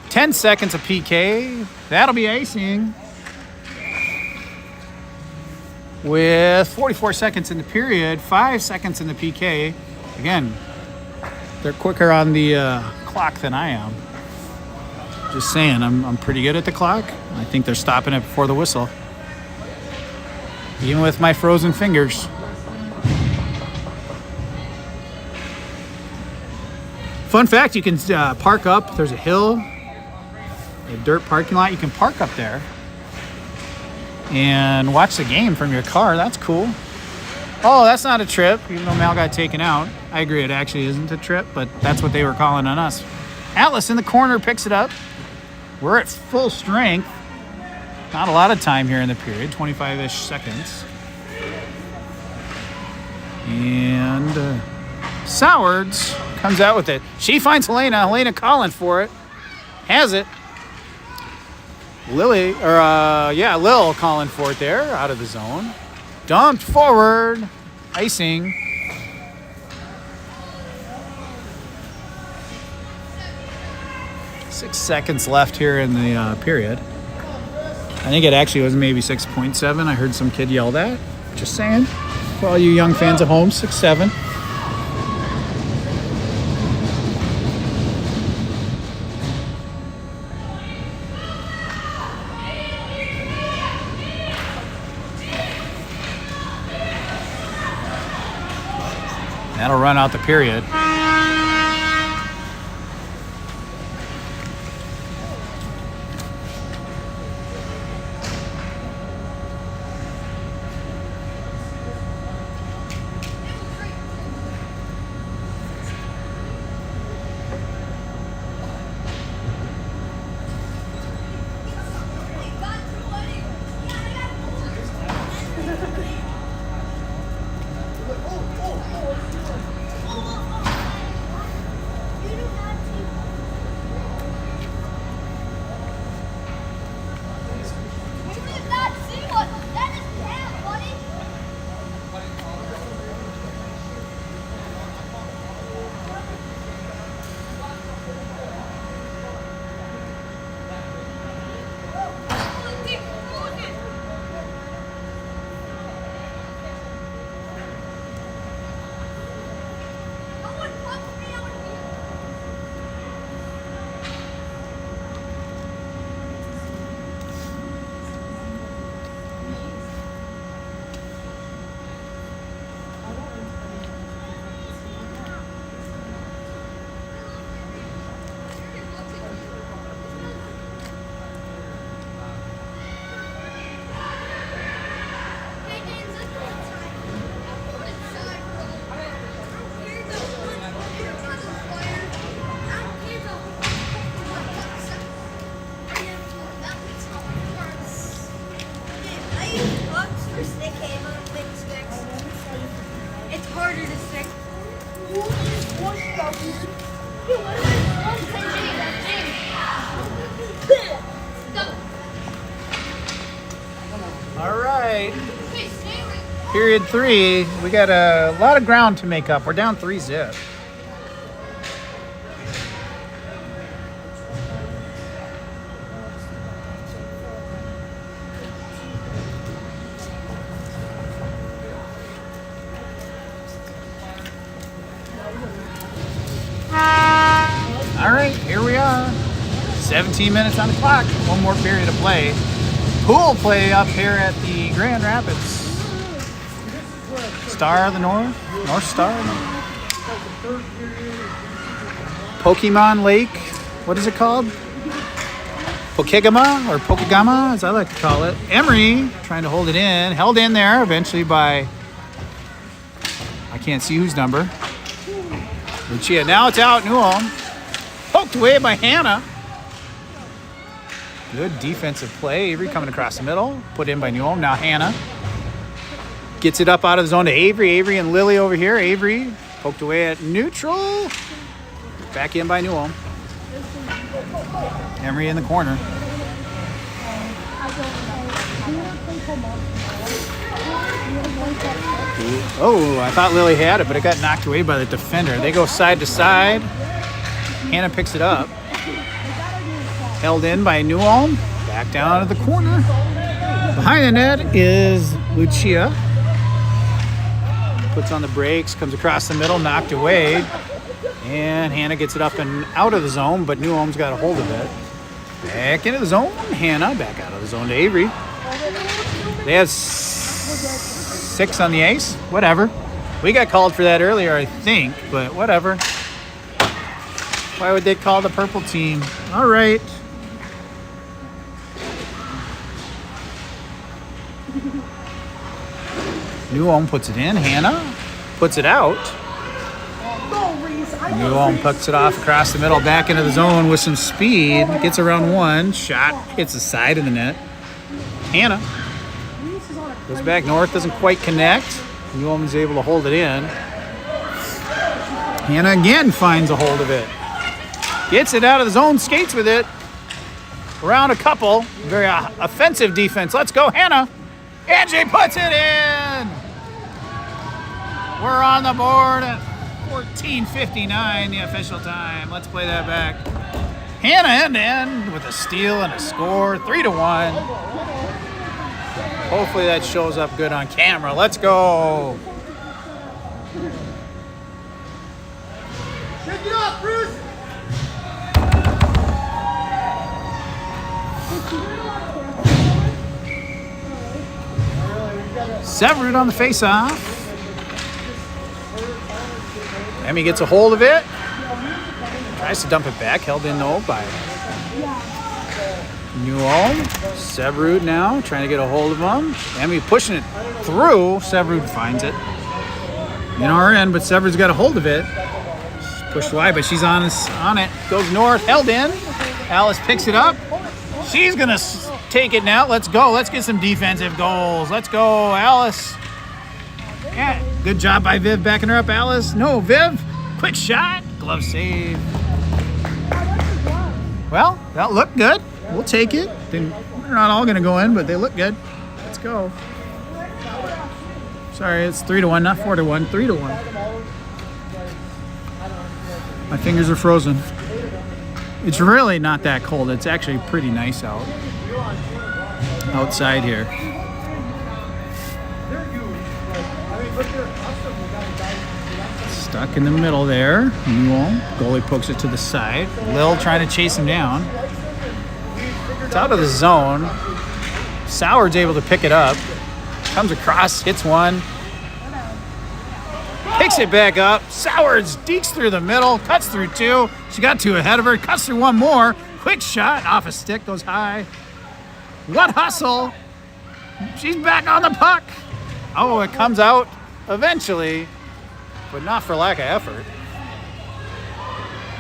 10 seconds of PK. That'll be icing. With 44 seconds in the period, 5 seconds in the PK. Again, they're quicker on the clock than I am. Just saying, I'm pretty good at the clock. I think they're stopping it before the whistle. Even with my frozen fingers. Fun fact, you can park up. There's a hill, a dirt parking lot. You can park up there and watch the game from your car. That's cool. Oh, that's not a trip, even though Mal got taken out. I agree, it actually isn't a trip, but that's what they were calling on us. Atlas in the corner picks it up. We're at full strength. Not a lot of time here in the period, 25-ish seconds. And Sowards comes out with it. She finds Helena. Helena calling for it. Has it. Lil calling for it there, out of the zone. Dumped forward. Icing. Six seconds left here in the period. I think it actually was maybe 6.7. I heard some kid yell that. Just saying. For all you young fans at home, 6-7. That'll run out the period. It's harder to stick. All right. Period 3. We got a lot of ground to make up. We're down 3-zip. All right, here we are. 17 minutes on the clock. One more period of play. Pool play up here at the Grand Rapids. Star of the North. North Star. Pokemon Lake. What is it called? Pokegama or Pokegama, as I like to call it. Emery trying to hold it in. Held in there eventually by, I can't see whose number. Lucia. Now it's out. New Ulm. Poked away by Hannah. Good defensive play. Avery coming across the middle. Put in by New Ulm. Now Hannah gets it up out of the zone to Avery. Avery and Lily over here. Avery poked away at neutral. Back in by New Ulm. Emery in the corner. Oh, I thought Lily had it, but it got knocked away by the defender. They go side to side. Hannah picks it up. Held in by New Ulm. Back down to the corner. Behind the net is Lucia. Puts on the brakes, comes across the middle, knocked away. And Hannah gets it up and out of the zone, but New Ulm's got a hold of it. Back into the zone. Hannah back out of the zone to Avery. They have 6 on the ace. Whatever. We got called for that earlier, I think, but whatever. Why would they call the purple team? All right. New Ulm puts it in. Hannah puts it out. New Ulm puts it off across the middle, back into the zone with some speed. Gets around one. Shot hits the side of the net. Hannah goes back north, doesn't quite connect. New Ulm is able to hold it in. Hannah again finds a hold of it. Gets it out of the zone, skates with it. Around a couple. Very offensive defense. Let's go, Hannah. And she puts it in. We're on the board at 14:59, the official time. Let's play that back. Hannah end-to-end with a steal and a score, 3-1. Hopefully that shows up good on camera. Let's go. Shake it off, Bruce! Severed on the face-off. Emmy gets a hold of it. Tries to dump it back. Held in though by New Ulm. Severud now trying to get a hold of him. Emmy pushing it through. Severud finds it in our end, but Severud's got a hold of it. She's pushed wide, but she's on it. Goes north. Held in. Alice picks it up. She's gonna take it now. Let's go. Let's get some defensive goals. Let's go, Alice. Yeah, good job by Viv backing her up, Alice. No, Viv. Quick shot. Glove save. Well, that looked good. We'll take it. They're not all going to go in, but they look good. Let's go. Sorry, it's 3-1, not 4-1. 3-1. My fingers are frozen. It's really not that cold. It's actually pretty nice outside here. Stuck in the middle there. Newell. Goalie pokes it to the side. Lil trying to chase him down. It's out of the zone. Soward's able to pick it up. Comes across, hits one. Picks it back up. Soward's dekes through the middle. Cuts through two. She got two ahead of her. Cuts through one more. Quick shot. Off a stick. Goes high. What hustle. She's back on the puck. Oh, it comes out eventually, but not for lack of effort.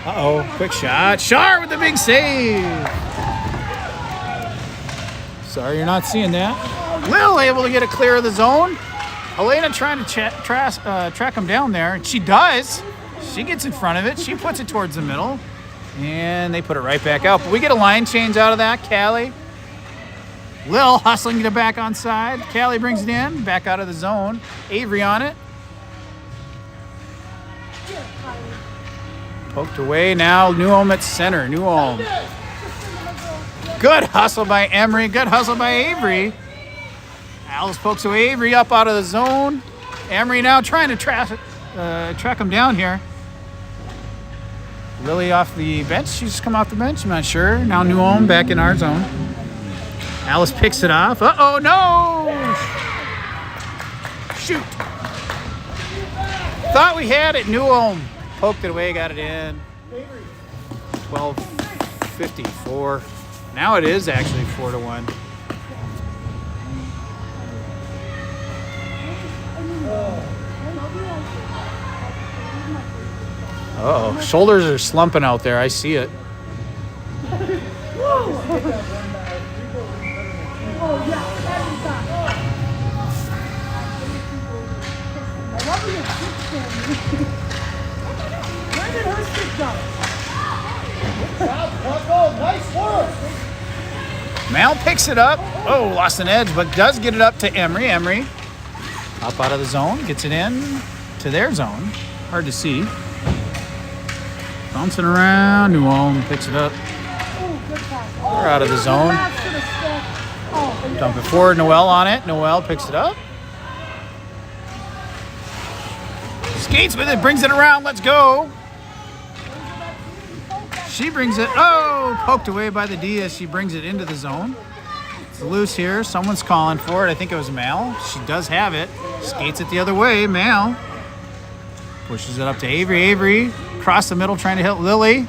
Uh-oh, quick shot. Shar with the big save. Sorry you're not seeing that. Lil able to get it clear of the zone. Elena trying to track him down there. She does. She gets in front of it. She puts it towards the middle, and they put it right back out. But we get a line change out of that. Callie. Lil hustling to get it back on side. Callie brings it in, back out of the zone. Avery on it. Poked away. Now New Ulm at center. New Ulm. Good hustle by Emery. Good hustle by Avery. Alice pokes away Avery up out of the zone. Emery now trying to track him down here. Lily off the bench. She's just come off the bench. I'm not sure. Now New Ulm back in our zone. Alice picks it off. Uh-oh, no! Shoot. Thought we had it. New Ulm poked it away, got it in. 12:54. Now it is actually 4-1. Uh-oh, shoulders are slumping out there. I see it. Nice work! Mal picks it up. Oh, lost an edge, but does get it up to Emery. Emery up out of the zone, gets it in to their zone. Hard to see. Bouncing around. New Ulm picks it up. They're out of the zone. Dump it forward. Noelle on it. Noelle picks it up. Skates with it, brings it around. Let's go. She brings it. Oh, poked away by the D as she brings it into the zone. It's loose here. Someone's calling for it. I think it was Mal. She does have it. Skates it the other way. Mal pushes it up to Avery. Avery across the middle trying to hit Lily.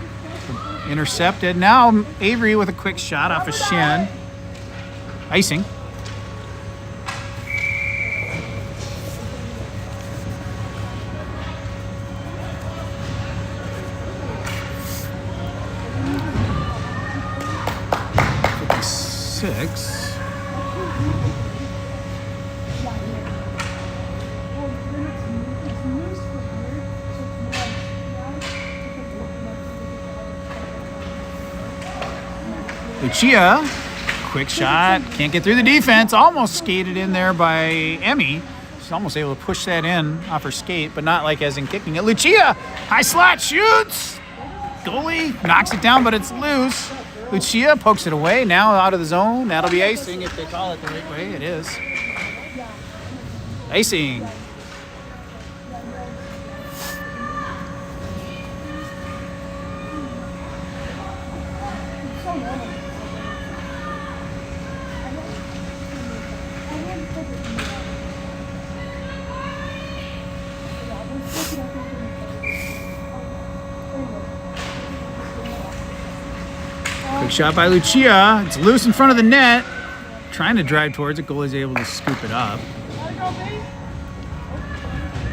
Intercepted. Now Avery with a quick shot off a shin. Icing. Lucia, quick shot, can't get through the defense, almost skated in there by Emmy. She's almost able to push that in off her skate, but not like as in kicking it. Lucia, high slot, shoots. Goalie knocks it down, but it's loose. Lucia pokes it away, now out of the zone. That'll be icing if they call it the right way. It is. Icing. Quick shot by Lucia. It's loose in front of the net. Trying to drive towards it. Goalie's able to scoop it up.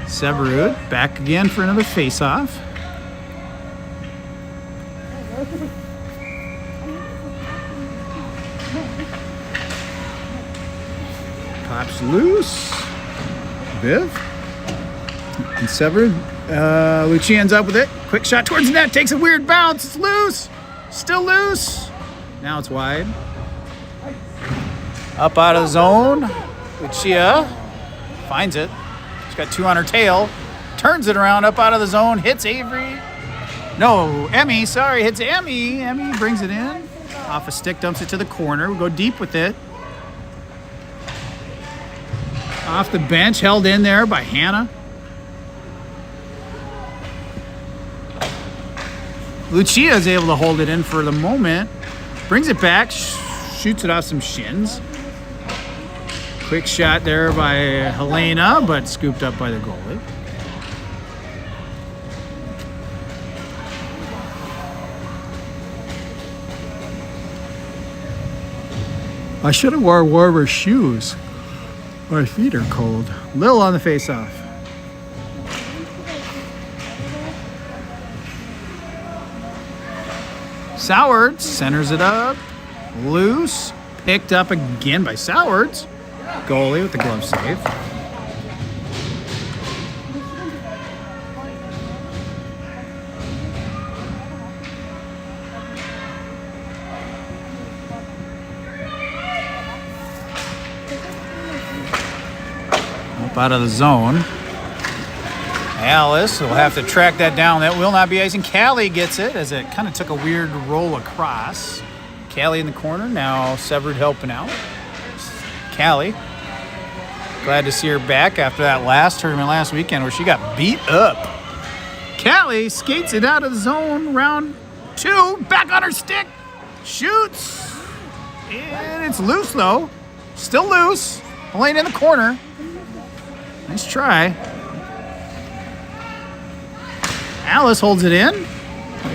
Severud back again for another face-off. Pops loose. Viv. And Severud. Lucia ends up with it. Quick shot towards the net. Takes a weird bounce. It's loose. Still loose. Now it's wide. Up out of the zone. Lucia finds it. She's got two on her tail. Turns it around up out of the zone. Hits Avery. No, Emmy. Sorry, hits Emmy. Emmy brings it in. Off a stick, dumps it to the corner. We go deep with it. Off the bench, held in there by Hannah. Lucia is able to hold it in for the moment. Brings it back, shoots it off some shins. Quick shot there by Helena, but scooped up by the goalie. I should have wore warmer shoes. My feet are cold. Lil on the face-off. Sowards centers it up. Loose. Picked up again by Sowards. Goalie with the glove save. Up out of the zone. Alice will have to track that down. That will not be icing. Callie gets it as it kind of took a weird roll across. Callie in the corner. Now Severed helping out. Callie. Glad to see her back after that last tournament last weekend where she got beat up. Callie skates it out of the zone. Round two. Back on her stick. Shoots. And it's loose though. Still loose. Elaine in the corner. Nice try. Alice holds it in.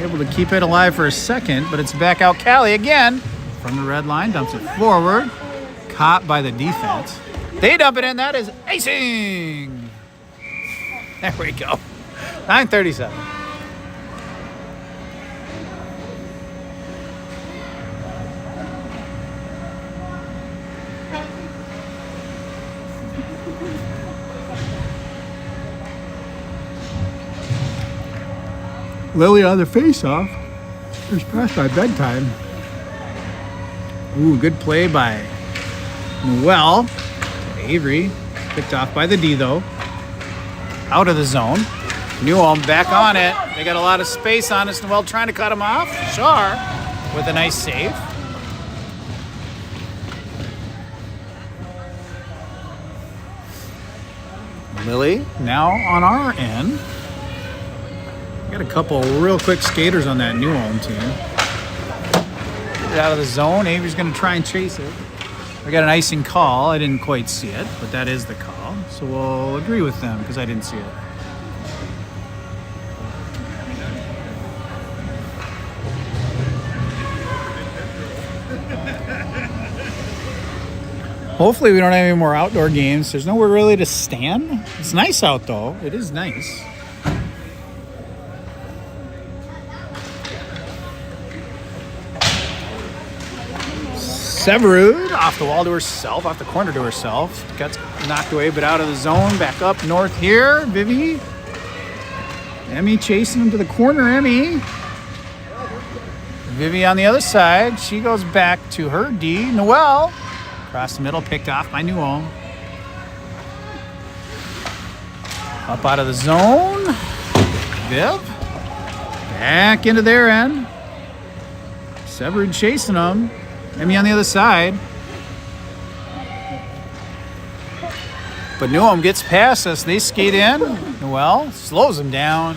Able to keep it alive for a second, but it's back out Callie again from the red line. Dumps it forward. Caught by the defense. They dump it in. That is icing. There we go. 9:37. Lily on the face-off. Just past my bedtime. Ooh, good play by Noelle. Avery. Picked off by the D, though. Out of the zone. Newell back on it. They got a lot of space on us. Noelle trying to cut him off. Shar with a nice save. Lily now on our end. Got a couple real quick skaters on that New Ulm team. Get it out of the zone. Avery's going to try and chase it. We got an icing call. I didn't quite see it, but that is the call. So we'll agree with them because I didn't see it. Hopefully we don't have any more outdoor games. There's nowhere really to stand. It's nice out though. It is nice. Severud off the wall to herself, off the corner to herself. Got knocked away, but out of the zone. Back up north here. Vivi. Emmy chasing him to the corner. Emmy. Vivi on the other side. She goes back to her D. Noelle. Across the middle, picked off by New Ulm. Up out of the zone. Viv. Back into their end. Severin chasing them. Emmy on the other side. But New Ulm gets past us. They skate in. Noel slows them down.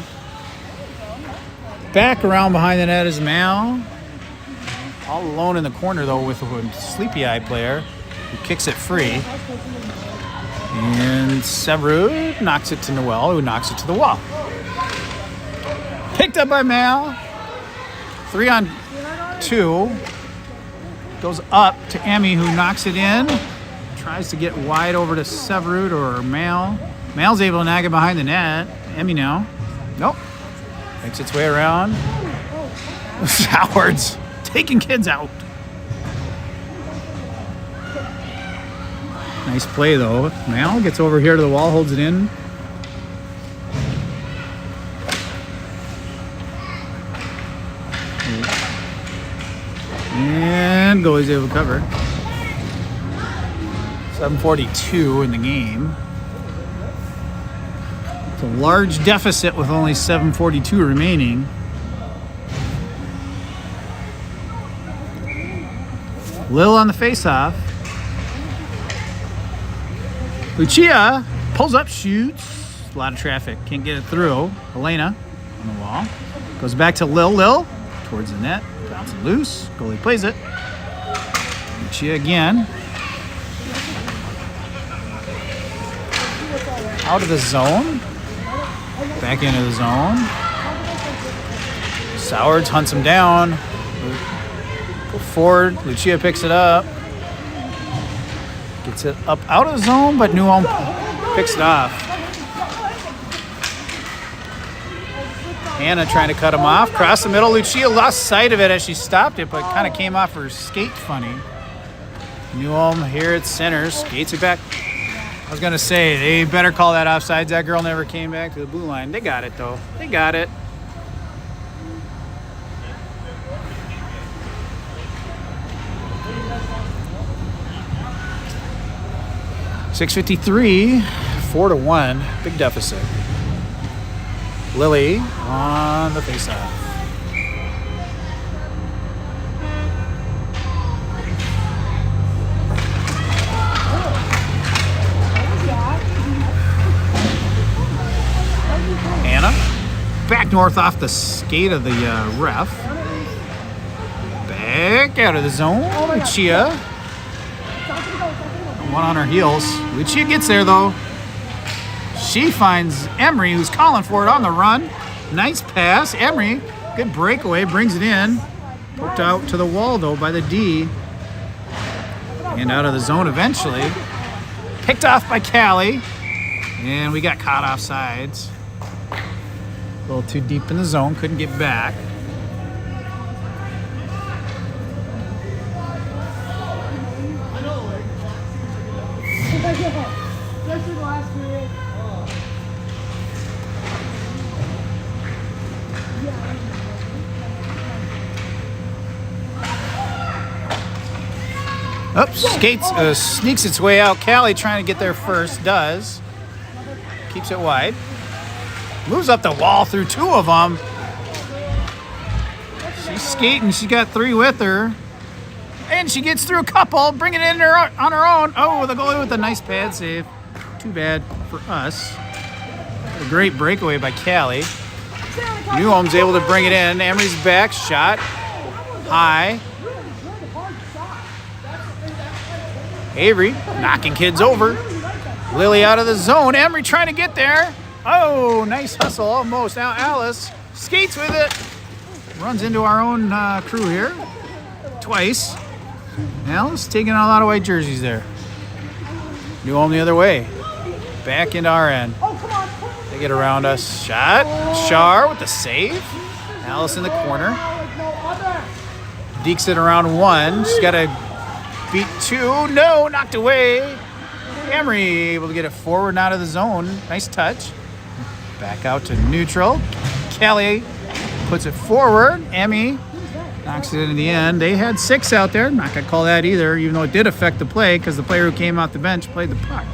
Back around behind the net is Mal. All alone in the corner, though, with a sleepy eye player who kicks it free. And Severud knocks it to Noel, who knocks it to the wall. Picked up by Mal. 3-on-2. Goes up to Emmy, who knocks it in. Tries to get wide over to Severud or Mal. Mal's able to nag it behind the net. Emmy now. Nope. Makes its way around. Howard's taking kids out. Nice play, though. Mal gets over here to the wall, holds it in. And goalie's able to cover. 7:42 in the game. It's a large deficit with only 7:42 remaining. Lil on the faceoff. Lucia pulls up, shoots. A lot of traffic. Can't get it through. Elena on the wall. Goes back to Lil. Lil towards the net. Bounces loose. Goalie plays it. Lucia again. Out of the zone. Back into the zone. Sowards hunts him down. Go forward. Lucia picks it up. Gets it up out of the zone, but New Ulm picks it off. Hannah trying to cut him off. Cross the middle. Lucia lost sight of it as she stopped it, but kind of came off her skate funny. New Ulm here at center. Skates it back. I was going to say, they better call that offsides. That girl never came back to the blue line. They got it, though. They got it. .653, 4-1, big deficit. Lily on the faceoff. Anna, back north off the skate of the ref. Back out of the zone. Lucia. One on her heels. Lucia gets there, though. She finds Emery, who's calling for it on the run. Nice pass. Emery, good breakaway, brings it in. Poked out to the wall, though, by the D. And out of the zone eventually. Picked off by Callie. And we got caught off sides. A little too deep in the zone, couldn't get back. Oops, sneaks its way out. Callie trying to get there first, does. Keeps it wide. Moves up the wall through two of them. She's skating, she's got three with her. And she gets through a couple, bringing it in on her own. Oh, the goalie with a nice pad save. Too bad for us. A great breakaway by Callie. New Ulm's able to bring it in. Emery's back, shot. High. Avery knocking kids over. Lily out of the zone. Emery trying to get there. Oh, nice hustle almost. Now Alice skates with it. Runs into our own crew here. Twice. Alice taking a lot of white jerseys there. New Ulm the other way. Back into our end. They get around us. Shot. Shar with the save. Alice in the corner. Dekes it around one. She's got to beat two. No, knocked away. Emery able to get it forward and out of the zone. Nice touch. Back out to neutral. Kelly puts it forward. Emmy knocks it in the end. They had 6 out there. Not going to call that either, even though it did affect the play because the player who came off the bench played the puck.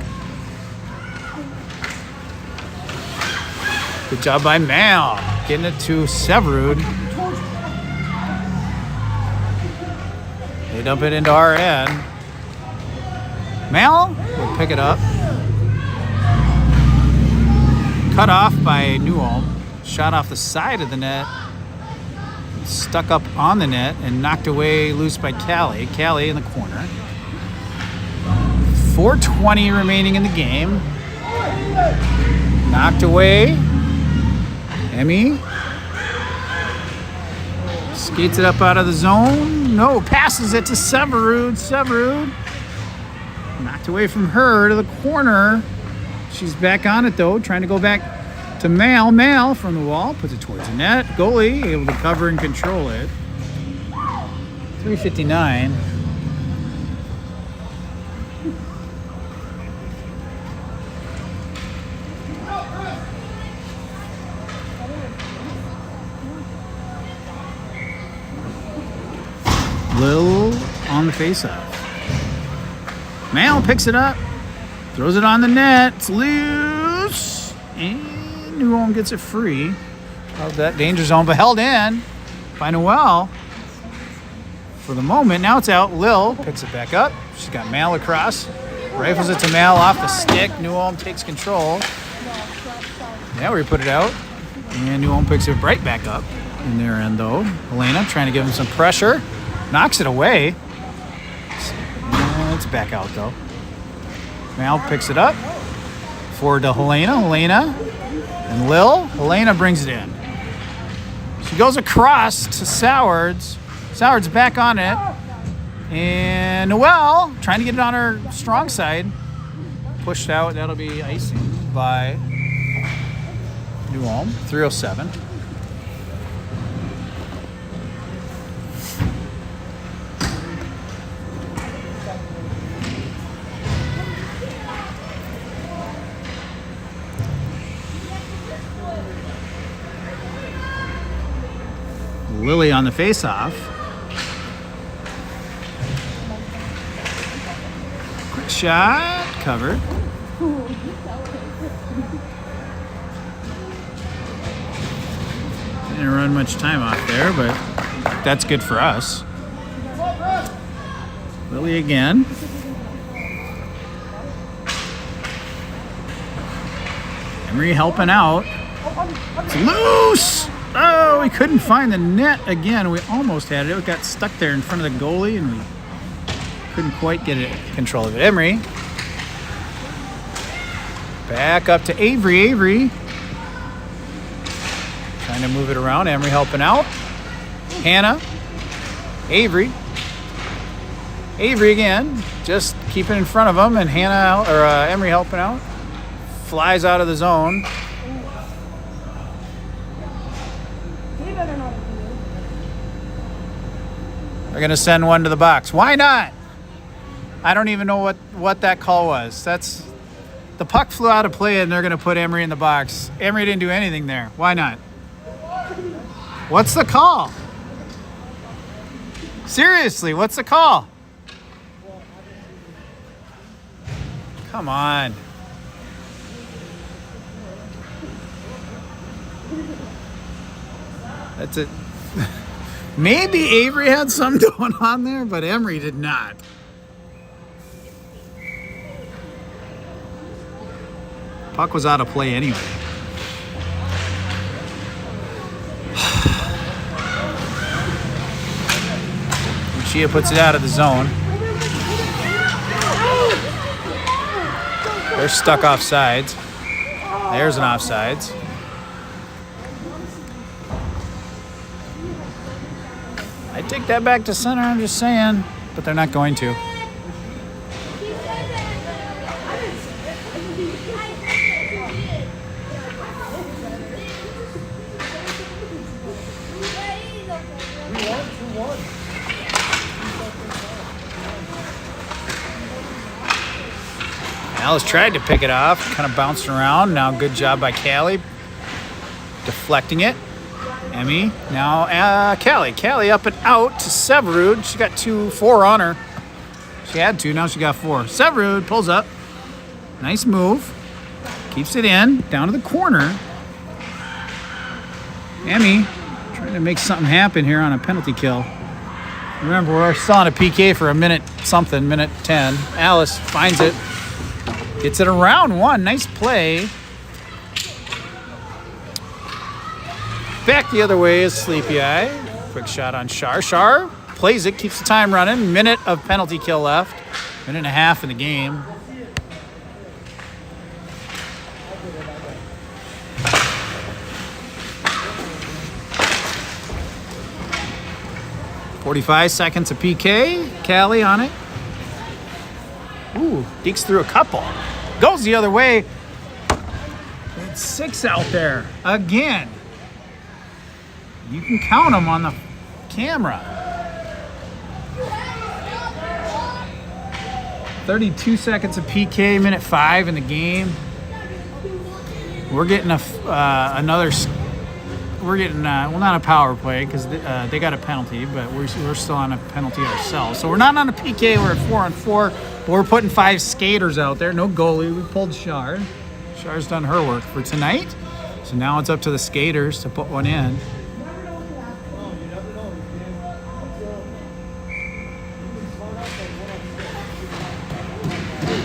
Good job by Mal. Getting it to Severud. They dump it into our end. Mal will pick it up. Cut off by New Ulm. Shot off the side of the net. Stuck up on the net and knocked away loose by Callie. Callie in the corner. 4:20 remaining in the game. Knocked away. Emmy. Skates it up out of the zone. No, passes it to Severud. Severud. Knocked away from her to the corner. She's back on it though, trying to go back to Mal. Mal from the wall, puts it towards the net. Goalie able to cover and control it. 3:59. Lil on the faceoff. Mal picks it up, throws it on the net. It's loose, and New Ulm gets it free of that danger zone, but held in by Noelle for the moment. Now it's out. Lil picks it back up. She's got Mal across, rifles it to Mal off the stick. New Ulm takes control. Now we put it out, and New Ulm picks it right back up in their end though. Helena trying to give him some pressure. Knocks it away. It's back out though. Mal picks it up. Forward to Helena. Helena and Lil. Helena brings it in. She goes across to Sowards. Sowards back on it. And Noelle trying to get it on her strong side. Pushed out. That'll be icing by New Ulm. 3:07. Lily on the face-off. Quick shot, covered. Didn't run much time off there, but that's good for us. Lily again. Emery helping out. It's loose! Oh, we couldn't find the net again. We almost had it. It got stuck there in front of the goalie, and we couldn't quite get it control of it. Emery. Back up to Avery. Avery. Trying to move it around. Emery helping out. Hannah. Avery. Avery again. Just keep it in front of him, and Emery helping out. Flies out of the zone. They're going to send one to the box. Why not? I don't even know what that call was. The puck flew out of play, and they're going to put Emery in the box. Emery didn't do anything there. Why not? What's the call? Seriously, what's the call? Come on. That's it. Maybe Avery had something going on there, but Emery did not. Puck was out of play anyway. Lucia puts it out of the zone. They're stuck off sides. There's an offsides. I'd take that back to center, I'm just saying, but they're not going to. Alice tried to pick it off, kind of bounced around. Now good job by Callie, deflecting it. Emmy, now Callie. Callie up and out to Severud. She got 4 on her. She had 2, now she got 4. Severud pulls up. Nice move. Keeps it in, down to the corner. Emmy trying to make something happen here on a penalty kill. Remember, we're still on a PK for a minute something, minute 10. Alice finds it. Gets it around one. Nice play. Back the other way is Sleepy Eye. Quick shot on Shar. Shar plays it, keeps the time running. Minute of penalty kill left. Minute and a half in the game. .45 seconds of PK. Callie on it. Ooh, dekes through a couple. Goes the other way. It's 6 out there again. You can count them on the camera. 32 seconds of PK, minute 5 in the game. We're getting another. We're getting well, not a power play because they got a penalty, but we're still on a penalty ourselves. So we're not on a PK. We're at 4-on-4. But we're putting 5 skaters out there. No goalie. We pulled Shar. Shar's done her work for tonight. So now it's up to the skaters to put one in.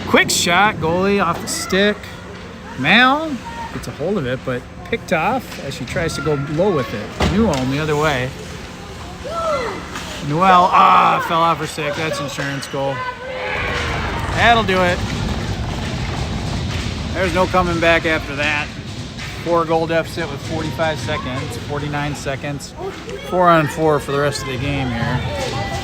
Quick shot, goalie off the stick. Mal gets a hold of it, but picked off as she tries to go low with it. Newell the other way. Newell, fell off her stick. That's insurance goal. That'll do it. There's no coming back after that. 4-goal deficit with 45 seconds, 49 seconds. 4-on-4 for the rest of the game here.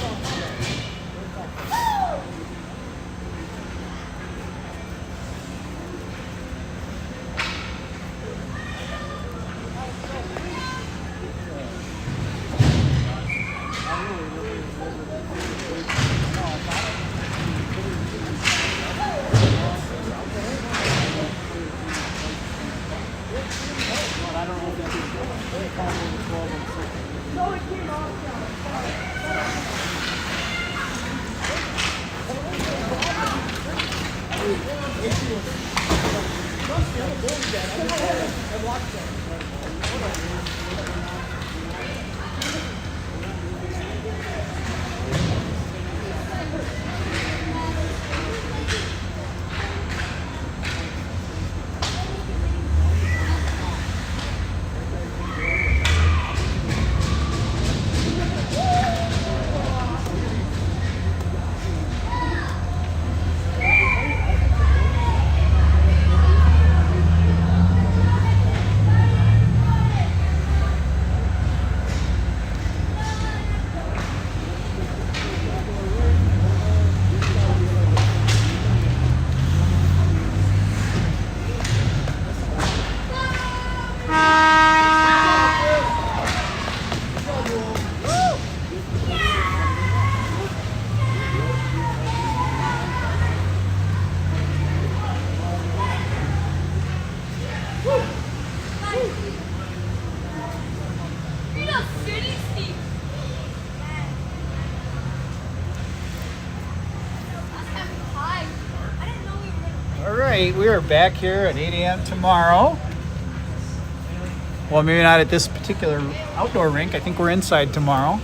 We are back here at 8 a.m. tomorrow. Well, maybe not at this particular outdoor rink. I think we're inside tomorrow.